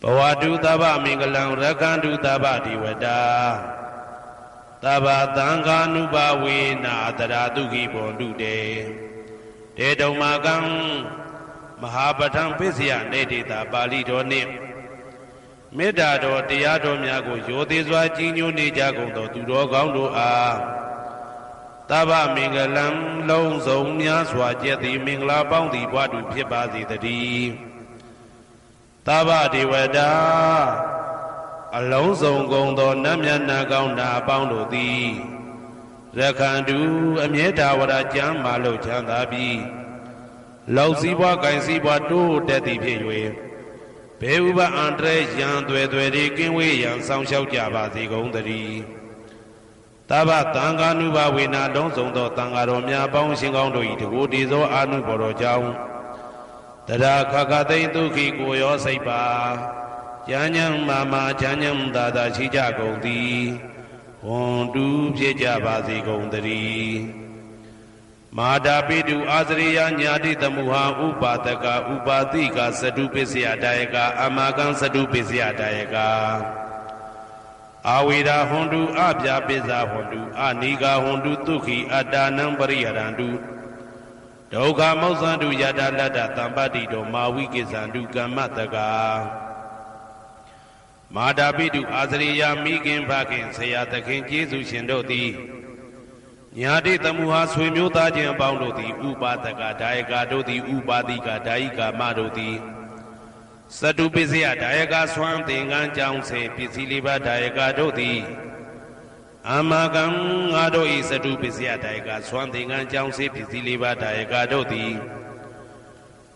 ဘဝတုတဗ္ဗမင်္ဂလံရက္ခန္တုတဗ္ဗဒေဝတာတဗ္ဗသံဃာနုဘဝေနာတရာတုခိဘွန်တုတေတေတုံမာကံမဟာပဋ္ဌံပစ္စယနေတေတာပါဠိတော်နှင့်မေတ္တာတော်တရားတော်များကိုရိုသေစွာကြည်ညိုနေကြကုန်သောသူတော်ကောင်းတို့အားတဗ္ဗမင်္ဂလံလုံးစုံများစွာကျက်သည်မင်္ဂလာပေါင်းသည်ဘွားတုဖြစ်ပါစေတည်းတဗ္ဗဒေဝတာအလုံးစုံကုန်သောနတ်မြတ်နာကောင်းနာပေါင်းတို့သည်ရက္ခန္တုအမြဲတဝရကျမ်းမာလို့ချမ်းသာပြီးလောက်စည်းပွားကင်စည်းပွားတိုးတက်သည်ဖြစ်၍ဘေဥပအန္တရာယ်ရန်သွဲသွဲတွေကင်းဝေးရန်ဆောင်ရှောက်ကြပါစေကုန်သတည်းတဗ္ဗသံဃာနုဘဝေနာလုံးစုံသောသံဃာတော်များပေါင်းရှင်ကောင်းတို့၏တကူတည်သောအာနုဘော်တော်ကြောင့်တရာခခသိမ့်ဒုက္ခိကိုရောစိတ်ပါဉာဏ်ဉာဏ်မာမာချမ်းချမ်းသာသာရှိကြကုန်သည်ဝွန်တုဖြစ်ကြပါစေကုန်သတည်းမာတာပိတုအာသရိယညာတိတမုဟာဥပါဒကဥပါတိကသတုပစ္စယတယကအမကံသတုပစ္စယတယကအာဝေရာဟွန်တုအပြာပိဇာဟွန်တုအနိဂါဟွန်တုသုခိအတ္တနံပရိယရန္တုဒုက္ခမောဇ္ဇန္တုယတလတ္တတံပတ္တိတောမာဝိကိဇန္တုကမ္မတကာမာတာပိတုအာသရိယမိခင်ဖခင်ဆရာသခင်ကျေးဇူးရှင်တို့သည်ညာတိတမုဟာဆွေမျိုးသားချင်းအပေါင်းတို့သည်ဥပါဒကဒါယကတို့သည်ဥပါတိကဒါယိကာမတို့သည် စတုပစ္စယဒါယကဆွမ်းသင်္ကန်းကြောင့်စေပစ္စည်းလေးပါးဒါယကတို့သည်အာမကံငါတို့ဤစတုပစ္စယဒါယကဆွမ်းသင်္ကန်းကြောင့်စေပစ္စည်းလေးပါးဒါယကတို့သည်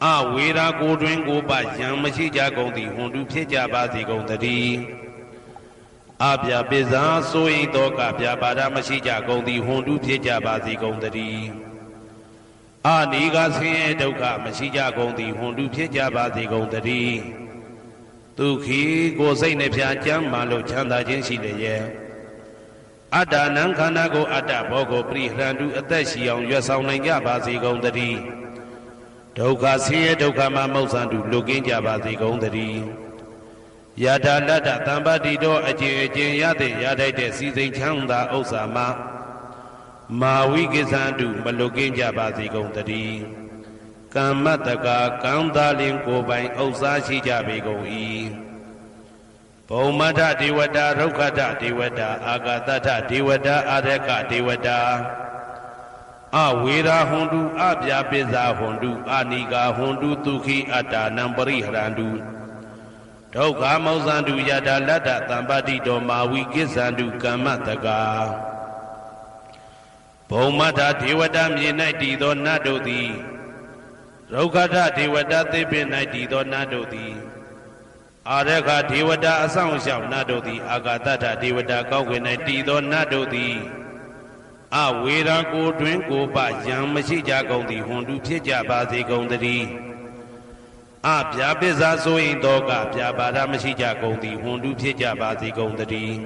အဝေရာကိုတွင်ကိုပယံမရှိကြကုန်သည်ဟွန်တုဖြစ်ကြပါစေကုန်တည်းအပြပိဇာဆိုဤသောကပြပါဒမရှိကြကုန်သည်ဟွန်တုဖြစ်ကြပါစေကုန်တည်းအနိကဆင်းရဲဒုက္ခမရှိကြကုန်သည်ဟွန်တုဖြစ်ကြပါစေကုန်တည်းဒုက္ခိကိုစိတ်နှဖျားကြမ်းမှလို့ချမ်းသာခြင်းရှိလျက်အတ္တနံခန္ဓာကိုအတ္တဘောကိုပရိဟရန္တုအသက်ရှိအောင်ရွတ်ဆောင်နိုင်ကြပါစေကုန်တည်းဒုက္ခဆင်းရဲဒုက္ခမှမௌဆန္တုလွတ်ကင်းကြပါစေကုန်တည်းယထာလတ္တသံပါတိတော်အကျင့်အကျင့်ရတဲ့ရထိုက်တဲ့စီစိန်ချမ်းသာဥစ္စာမှာမာဝိကိသန္တုမလွတ်ကင်းကြပါစေကုန်တည်းကမ္မတကာကံသားလင်ကိုယ်ပိုင်ဥစ္စာရှိကြပေကုန်၏ဘုံမထဒေဝတာရုက္ခထဒေဝတာအာဂတထဒေဝတာအာရကဒေဝတာအဝေရာဟွန်တုအပြာပိဇာဟွန်တုအာနိကာဟွန်တုဒုက္ခိအတ္တနံပရိဟရန္တုဒုက္ခမောဇန္တုယထာလတ္တသံပါတိတော်မာဝိကိသန္တုကမ္မတကာဘုံမထဒေဝတာမြေ၌တည်သောနတ်တို့သည်ရုက္ခထဒေဝတာသေပင်၌တည်သောနတ်တို့သည်အာရခဒေဝတာအဆောင်ရှောက်နတ်တို့သည်အာဂတထဒေဝတာကောက်ွယ်၌တည်သောနတ်တို့သည်အဝေရာကိုတွင်ကိုပယံမရှိကြကုန်သည်ဟွန်တုဖြစ်ကြပါစေကုန်တည်းအပြာပိဇာဆိုရင်တော့ကပြာပါဒမရှိကြကုန်သည်ဟွန်တုဖြစ်ကြပါစေကုန်တည်း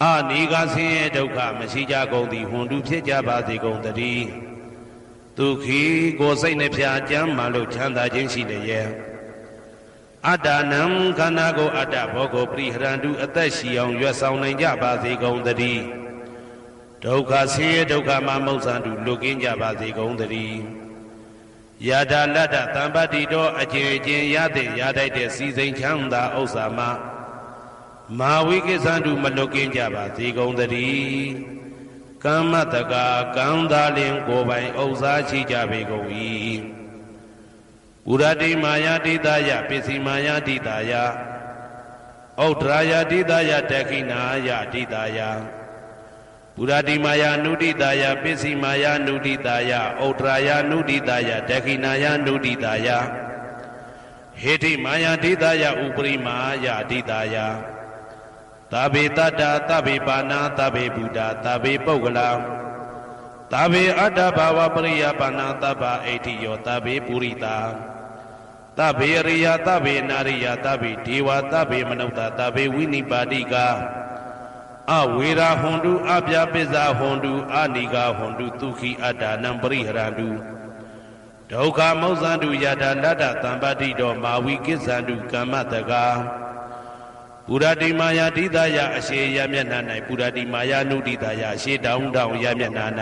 အနိကဆင်းရဲဒုက္ခမရှိကြကုန်သည်ဟွန်တုဖြစ်ကြပါစေကုန်တည်းဒုက္ခိကိုစိတ်နှဖျားကြမ်းမှလို့ချမ်းသာခြင်းရှိလျက်အတ္တနံခန္ဓာကိုအတ္တဘောကိုပရိဟရန္တုအသက်ရှိအောင်ရွတ်ဆောင်နိုင်ကြပါစေကုန်တည်းဒုက္ခဆင်းရဲဒုက္ခမှမௌဆန္တုလွတ်ကင်းကြပါစေကုန်တည်းယထာလတ္တသံပါတိတော်အကျင့်အကျင့်ရတဲ့ရထိုက်တဲ့စီစိန်ချမ်းသာဥစ္စာမှာမာဝိကိသန္တုမလွတ်ကင်းကြပါစေကုန်တည်းကမ္မတကာကံသားလင်ကိုယ်ပိုင်ဥစ္စာရှိကြပေကုန်၏ဥရတိမာယာတိတာယပစ္စည်းမာယာတိတာယဩဒရာယတိတာယတခိနာယတိတာယပုရတိမာယာနုတိတာယပစ္စည်းမာယာနုတိတာယဩဒရာယနုတိတာယတခိနာယနုတိတာယဟေတိမာယာတိတာယဥပရိမာယတိတာယသဗ္ဗေတတ္တသဗ္ဗေပါဏာသဗ္ဗေဗုဒ္ဓသဗ္ဗေပုဂ္ဂလာသဗ္ဗေအတ္တဘာဝပရိယပါဏာသဗ္ဗအိဋ္ဌိယောသဗ္ဗေပုရိတာသဗ္ဗေရိယသဗ္ဗေနာရိယသဗ္ဗေဒေဝသဗ္ဗေမနုဿသဗ္ဗေဝိနိပါတိကအဝေရာဟွန်တုအပြာပိဇာဟွန်တုအာနိကာဟွန်တုဒုက္ခိအတ္တနံပရိဟရန္တုဒုက္ခမောဇန္တုယထာလတ္တသံပါတိတော်မာဝိကိသန္တုကမ္မတကာပုရတိမာယာတိတာယအရှိယမျက်နှာ၌ပုရတိမာယာနုတိတာယအရှိတောင်းတောင်းယမျက်နှာ၌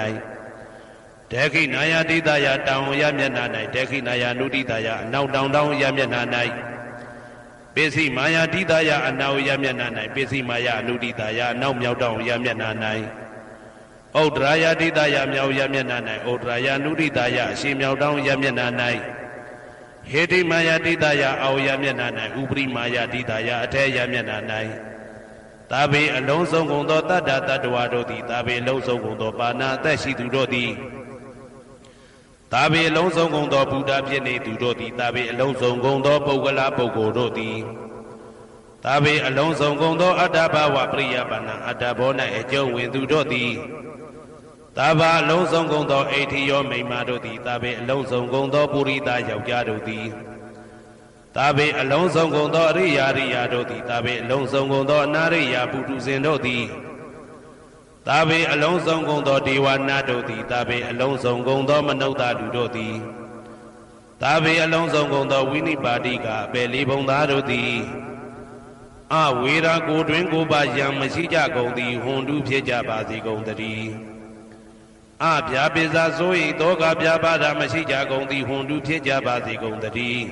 ဒေခိနာယတိတာယတောင်းယမျက်နှာ၌ဒေခိနာယနုတိတာယအနောက်တောင်းတောင်းယမျက်နှာ၌ပိစိမာယာတိတာယအနောက်ယမျက်နှာ၌ပိစိမာယာနုတိတာယအနောက်မြောက်တောင်းယမျက်နှာ၌ဩဒရာယတိတာယမြောက်ယမျက်နှာ၌ဩဒရာယနုတိတာယအရှိမြောက်တောင်းယမျက်နှာ၌ဟေတိမာယာတိတာယအောယမျက်နှာ၌ဥပရိမာယာတိတာယအထေယမျက်နှာ၌သာဘေအလုံးစုံကုန်သောတတ္တတတ္တဝါတို့သည်သာဘေအလုံးစုံကုန်သောပါဏာအသက်ရှိသူတို့သည်သာဘေအလုံးစုံကုန်သောဘုဒ္ဓဖြစ်နေသူတို့သည်သာဘေအလုံးစုံကုန်သောပုဂ္ဂလာပုဂ္ဂိုလ်တို့သည်သာဘေအလုံးစုံကုန်သောအတ္တဘာဝပရိယပါဏာအတ္တဘော၌အကျုံးဝင်သူတို့သည်သာဘာအလုံးစုံကုန်သောအိဋ္ဌိယောမိမ္မာတို့သည်သာဘေအလုံးစုံကုန်သောပုရိသယောက်ျားတို့သည်သာဘေအလုံးစုံကုန်သောအရိယာရိယာတို့သည်သာဘေအလုံးစုံကုန်သောအနာရိယာပုထုဇဉ်တို့သည်သာဘေအလုံးစုံကုန်သောဒေဝနာတို့သည်သာဘေအလုံးစုံကုန်သောမနုဿလူတို့သည်သာဘေအလုံးစုံကုန်သောဝိနိပါတိကအပေလေးဘုံသားတို့သည်အဝေရာကိုတွင်ကိုပါယံမရှိကြကုန်သည်ဟွန်တုဖြစ်ကြပါစေကုန်တည်းအပြာပိဇာဆို၏တောကပြာပါဒမရှိကြကုန်သည်ဟွန်တုဖြစ်ကြပါစေကုန်တည်း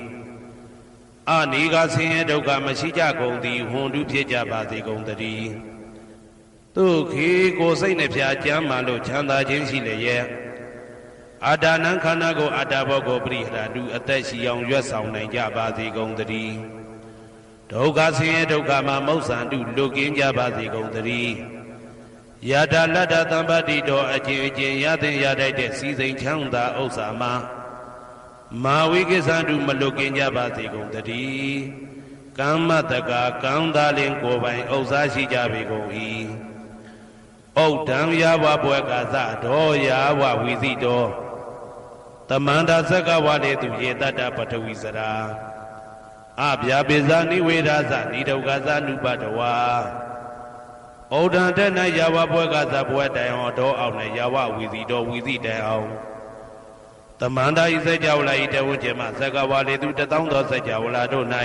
အနိကဆင်းရဲဒုက္ခမရှိကြကုန်သည်ဟွန်တုဖြစ်ကြပါစေကုန်တည်းဒုက္ခိကိုစိတ်နှဖျားကြမ်းမှလို့ချမ်းသာခြင်းရှိလျက် အာဒါနံခန္ဓာကိုအာတာဘောကိုပရိဟရာတုအသက်ရှိအောင်ရွတ်ဆောင်နိုင်ကြပါစေကုန်သတည်းဒုက္ခဆင်းရဲဒုက္ခမှာမௌဆန္တုလွတ်ကင်းကြပါစေကုန်သတည်းယတာလတ္တသံပါတိတော်အကျဉ်အကျဉ်ရသင်ရတတ်တဲ့စီစိန်ချမ်းသာဥစ္စာမှာမာဝိကိသန္တုမလွတ်ကင်းကြပါစေကုန်သတည်းကမ္မတကာကံသာလင်ကိုယ်ပိုင်ဥစ္စာရှိကြပေကုန်၏ဩဒံယာဝဘွယ်ကာသဒောယာဝဝီသိတောတမန္တာသက္ကဝါလေသူယေတတ္တပထဝီစရာအဗျာပိဇာနိဝေဒသနိဒုက္ခသနုပတဝါဩဒံတဲ့၌ယာဝဘွယ်ကာသဘွယ်တိုင်အောင်တော်အောင်နဲ့ယာဝဝီသိတောဝီသိတိုင်အောင်တမန္တာဤစัจ java လာဤတဝဉ္ဇေမသက္ကဝါလေသူတသောသောစัจ java လာတို့၌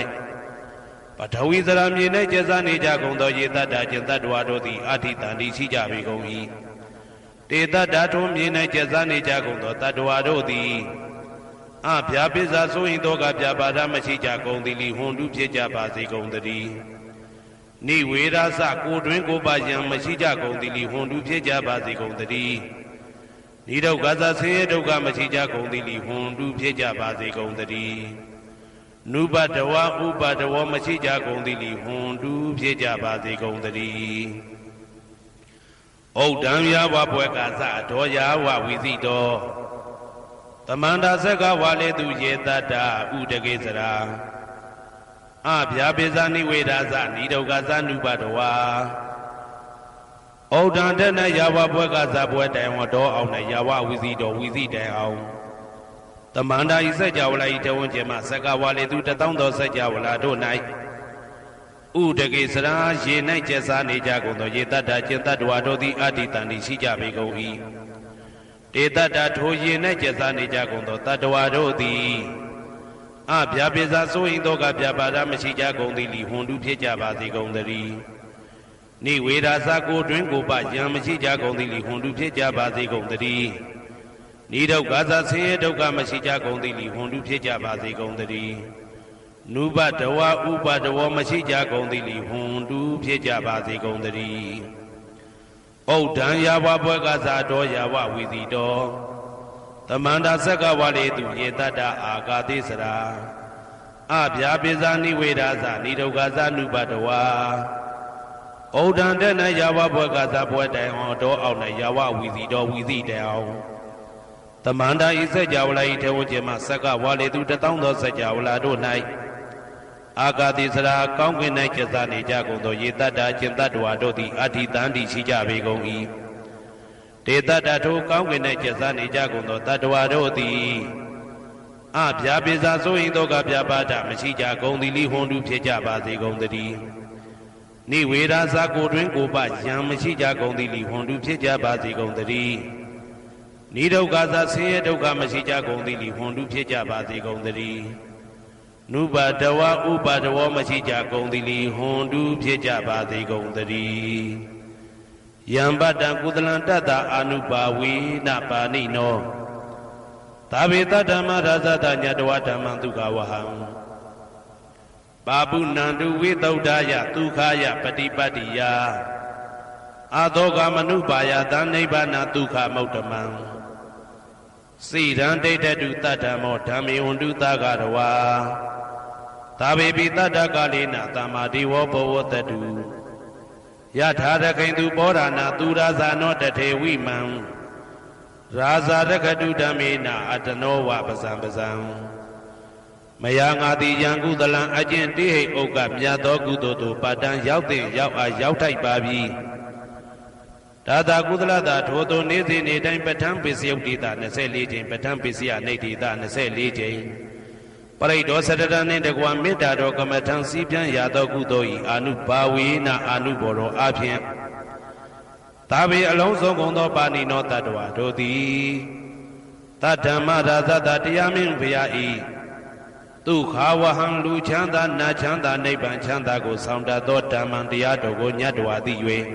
ပထဝီစရာမြေ၌ကျဆနေကြကုန်သောယေတ္တကျင်တ္တဝါတို့သည်အဋ္ဌိတန်တိရှိကြပေကုန်၏တေတ္တထုံးမြေ၌ကျဆနေကြကုန်သောတတ္တဝါတို့သည်အဗျာပိဇာဆိုရင်တော့ကဗျာပါဒမရှိကြကုန်သည်လီဟွန်တုဖြစ်ကြပါစေကုန်သတည်းနိဝေဒသကိုတွင်ကိုပါယံမရှိကြကုန်သည်လီဟွန်တုဖြစ်ကြပါစေကုန်သတည်းနိဒုက္ခသဆင်းရဲဒုက္ခမရှိကြကုန်သည်လီဟွန်တုဖြစ်ကြပါစေကုန်သတည်းနုပတဝဥပတဝမရှိကြကုန်သည်လီဟွန်တုဖြစ်ကြပါစေကုန်သတည်းဩဒံယာဝဘွယ်ကာသဒောယာဝဝီသိတောတမန္တာသက္ကဝါလေသူယေတတ္တဥဒကေစရာအဗျာပိဇာနိဝေဒသနိဒုက္ခသနုပတဝါဩဒံတဲ့၌ယာဝဘွယ်ကာသဘွယ်တိုင်ဝတော်အောင်နဲ့ယာဝဝီသိတောဝီသိတိုင်အောင်တမန္တာဤစัจ java လာဤတဝဉ္ဇေမသက္ကဝါလေသူတသောသောစัจ java လာတို့၌ဥဒကေစရာရေ၌ကျက်စားနေကြကုန်သောယေတတ္တကျင်တ္တဝါတို့သည်အဋ္ဌိတန်တိရှိကြပေကုန်၏တေတ္တထိုရေ၌ကျက်စားနေကြကုန်သောတတ္တဝါတို့သည်အဗျာပိဇာဆိုရင်တော့ကဗျာပါဒမရှိကြကုန်သည်လီဟွန်တုဖြစ်ကြပါစေကုန်သတည်းနိဝေဒသကိုတွင်ကိုပယံမရှိကြကုန်သည်လီဟွန်တုဖြစ်ကြပါစေကုန်သတည်းနိဒုက္ခသဆင်းရဲဒုက္ခမရှိကြကုန်သည်လီဟွန်တုဖြစ်ကြပါစေကုန်သတည်းနုပတဝဥပတဝမရှိကြကုန်သည်လီဟွန်တုဖြစ်ကြပါစေကုန်သတည်းဩဒံယာဝဘွယ်ကာသတော်ယာဝဝီသိတောတမန္တာသက္ကဝါလေသူယေတတ္တအာဂါတိစရာအဗျာပိဇာနိဝေဒသနိဒုက္ခသနုပတဝါဩဒံတဲ့၌ယာဝဘွယ်ကာသဘွယ်တိုင်အောင်တော်အောင်နဲ့ယာဝဝီသိတောဝီသိတိုင်အောင်တမန္တာဤစัจ java လာဤထေဝဉ္ဇေမသက္ကဝါလေသူတသောသောစัจ java လာတို့၌အာဂါတိစရာကောင်းကင်၌ကျက်စားနေကြကုန်သောယေတ္တကျင်တ္တဝါတို့သည်အဋ္ဌိတန်တိရှိကြပေကုန်၏တေတ္တထိုကောင်းကင်၌ကျက်စားနေကြကုန်သောတတ္တဝါတို့သည်အဗျာပိဇာဆိုရင်တော့ကဗျာပါဒမရှိကြကုန်သည်လီဟွန်တုဖြစ်ကြပါစေကုန်သတည်းနိဝေဒသကိုတွင်ကိုပယံမရှိကြကုန်သည်လီဟွန်တုဖြစ်ကြပါစေကုန်သတည်းနိဒုက္ခသဆင်းရဲဒုက္ခမရှိကြကုန်သည်လီဟွန်တုဖြစ်ကြပါစေကုန်သတည်းနုပတဝဥပတဝမရှိကြကုန်သည်လီဟွန်တုဖြစ်ကြပါစေကုန်သတည်းယံပတ္တကုသလံတတ္တအာနုပါဝေနပါဏိနောသာဝေတဓမ္မရာဇတညတဝဓမ္မံဒုက္ခဝဟံပါပုဏ္ဏတုဝိသုဒ္ဓယဒုက္ခယပฏิပတ္တိယအာသောကမနုပါယသနိဗ္ဗာနဒုက္ခမௌတမံစိရံဒိဋ္ဌတုတတ္တမောဓမ္မေဝန္တုသဂရဝါသာဝေပိတတ္တကာလေနသမ္မာဒီဝဘဝတတုယထာရခိန်သူပောဓာနာသူရာဇာနောတထေဝိမံရာဇာရခတုဓမ္မေနအတနောဝပဇံပဇံမယငါတိယံကုသလံအကျင့်တိဟိဥက္ကမြတ်သောကုသိုလ်တို့ပါတံရောက်တဲ့ရောက်အားရောက်ထိုက်ပါပြီဒါသာကုသလတာထိုသို့နေ့စဉ်နေ့တိုင်းပဋ္ဌာန်းပိစယုတ်တိတာ24ကြိမ်ပဋ္ဌာန်းပိစယနိဋ္ဌိတာ24ကြိမ်ပရိဒောသတ္တနှင့်တကွာမေတ္တာတော်ကမ္မထံစီးပြန်ရသောကုသိုလ်ဤအာနုဘာဝေနအာနုဘောတော်အဖြင့်သာဝေအလုံးစုံကုန်သောပါဏိနောတတ္တဝါတို့သည်တတ္ဓမ္မရာဇတတရားမင်းဘုရားဤဒုက္ခဝဟံလူချမ်းသာနတ်ချမ်းသာနိဗ္ဗာန်ချမ်းသာကိုဆောင်တတ်သောဓမ္မံတရားတော်ကိုညတ်တော်သိ၍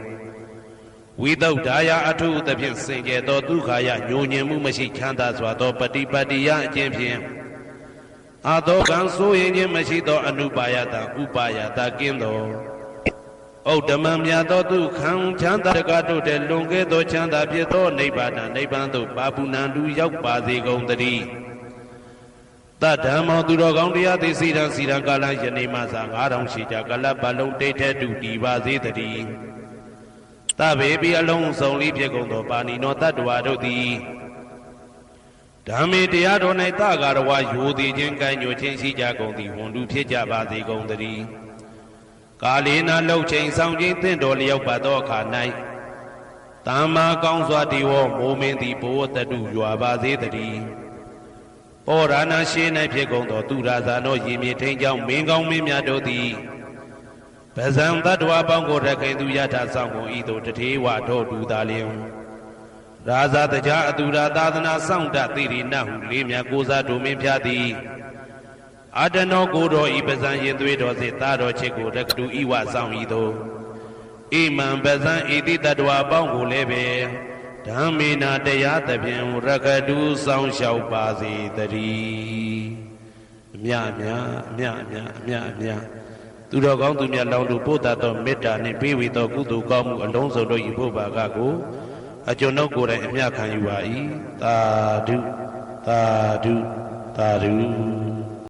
ဝိသုဒ္ဓါယအထုသဖြင့်စင်ကြယ်သောဒုက္ခယညိုညင်မှုမရှိချမ်းသာစွာသောပฏิပတ္တိယအကျင့်ဖြင့်အာသောကံဆိုရင်ခြင်းမရှိသောအနုပါယတဥပါယတကင်းသော ဩဓမ္မမြတ်သောသူခံချမ်းသာတကားတို့တဲ့လွန်ကဲသောချမ်းသာဖြစ်သောနိဗ္ဗာန်နိဗ္ဗာန်သို့ပါပုဏ္ဏတူရောက်ပါစေကုန်သတည်းတဓမ္မောသူတော်ကောင်းတရားသိစီရန်စီရန်ကာလယနေ့မှစ9000ရှိကြကလပ်ပတ်လုံးတိတ်ထဲတူတည်ပါစေတည်းတဘေဘီအလုံးစုံလေးဖြစ်ကုန်သောပါဏိနောတတ္တဝါတို့သည်ဓမ္မေတရားတော်၌တကာရဝယိုသည်ခြင်းကံညွှန်ခြင်းရှိကြကုန်သည်ဝန်တူဖြစ်ကြပါစေကုန်သတည်းကာလေနာလှုပ်ချိန်ဆောင်ခြင်းသင့်တော်လျောက်ပါသောအခါ၌သမ္မာကောင်းစွာဒီဝမိုးမင်းသည်ဘိုးတတုရွာပါစေတည်းပောရဏရှေး၌ဖြစ်ကုန်သောသူရာဇာနောရေမြေထိန်ကြောင့်မင်းကောင်းမင်းများတို့သည်ဗဇံတတ္တဝါပေါင်းကိုရခိုင်သူယထာဆောင်ကုန်ဤသို့တထေဝထောတူသာလျင်ရာဇာတကြားအတူရာသာသနာစောင့်တသိရိနဟုလေးမြတ်ကိုစားတို့မင်းဖျားသည်အတနောကိုတော်ဤပဇံရင်သွေးတော်စေသားတော်ချစ်ကိုရကတူဤဝဆောင်ဤသို့ဣမံပဇံဤတိတတ္တဝါပေါင်းကိုလည်းပဲဓမ္မေနာတရားသဖြင့်ရကတူဆောင်လျှောက်ပါစေတည်းအမြအမြအမြအမြအမြအမြသူတော်ကောင်းသူမြတ်လောင်းတို့ပို့တတ်သောမေတ္တာနှင့်ပေးဝေသောကုသိုလ်ကောင်းမှုအလုံးစုံတို့ဤဖို့ပါကကိုအကျွန်ုပ်ကိုယ်တိုင်အမြခံယူပါ၏သာဓုသာဓုသာဓု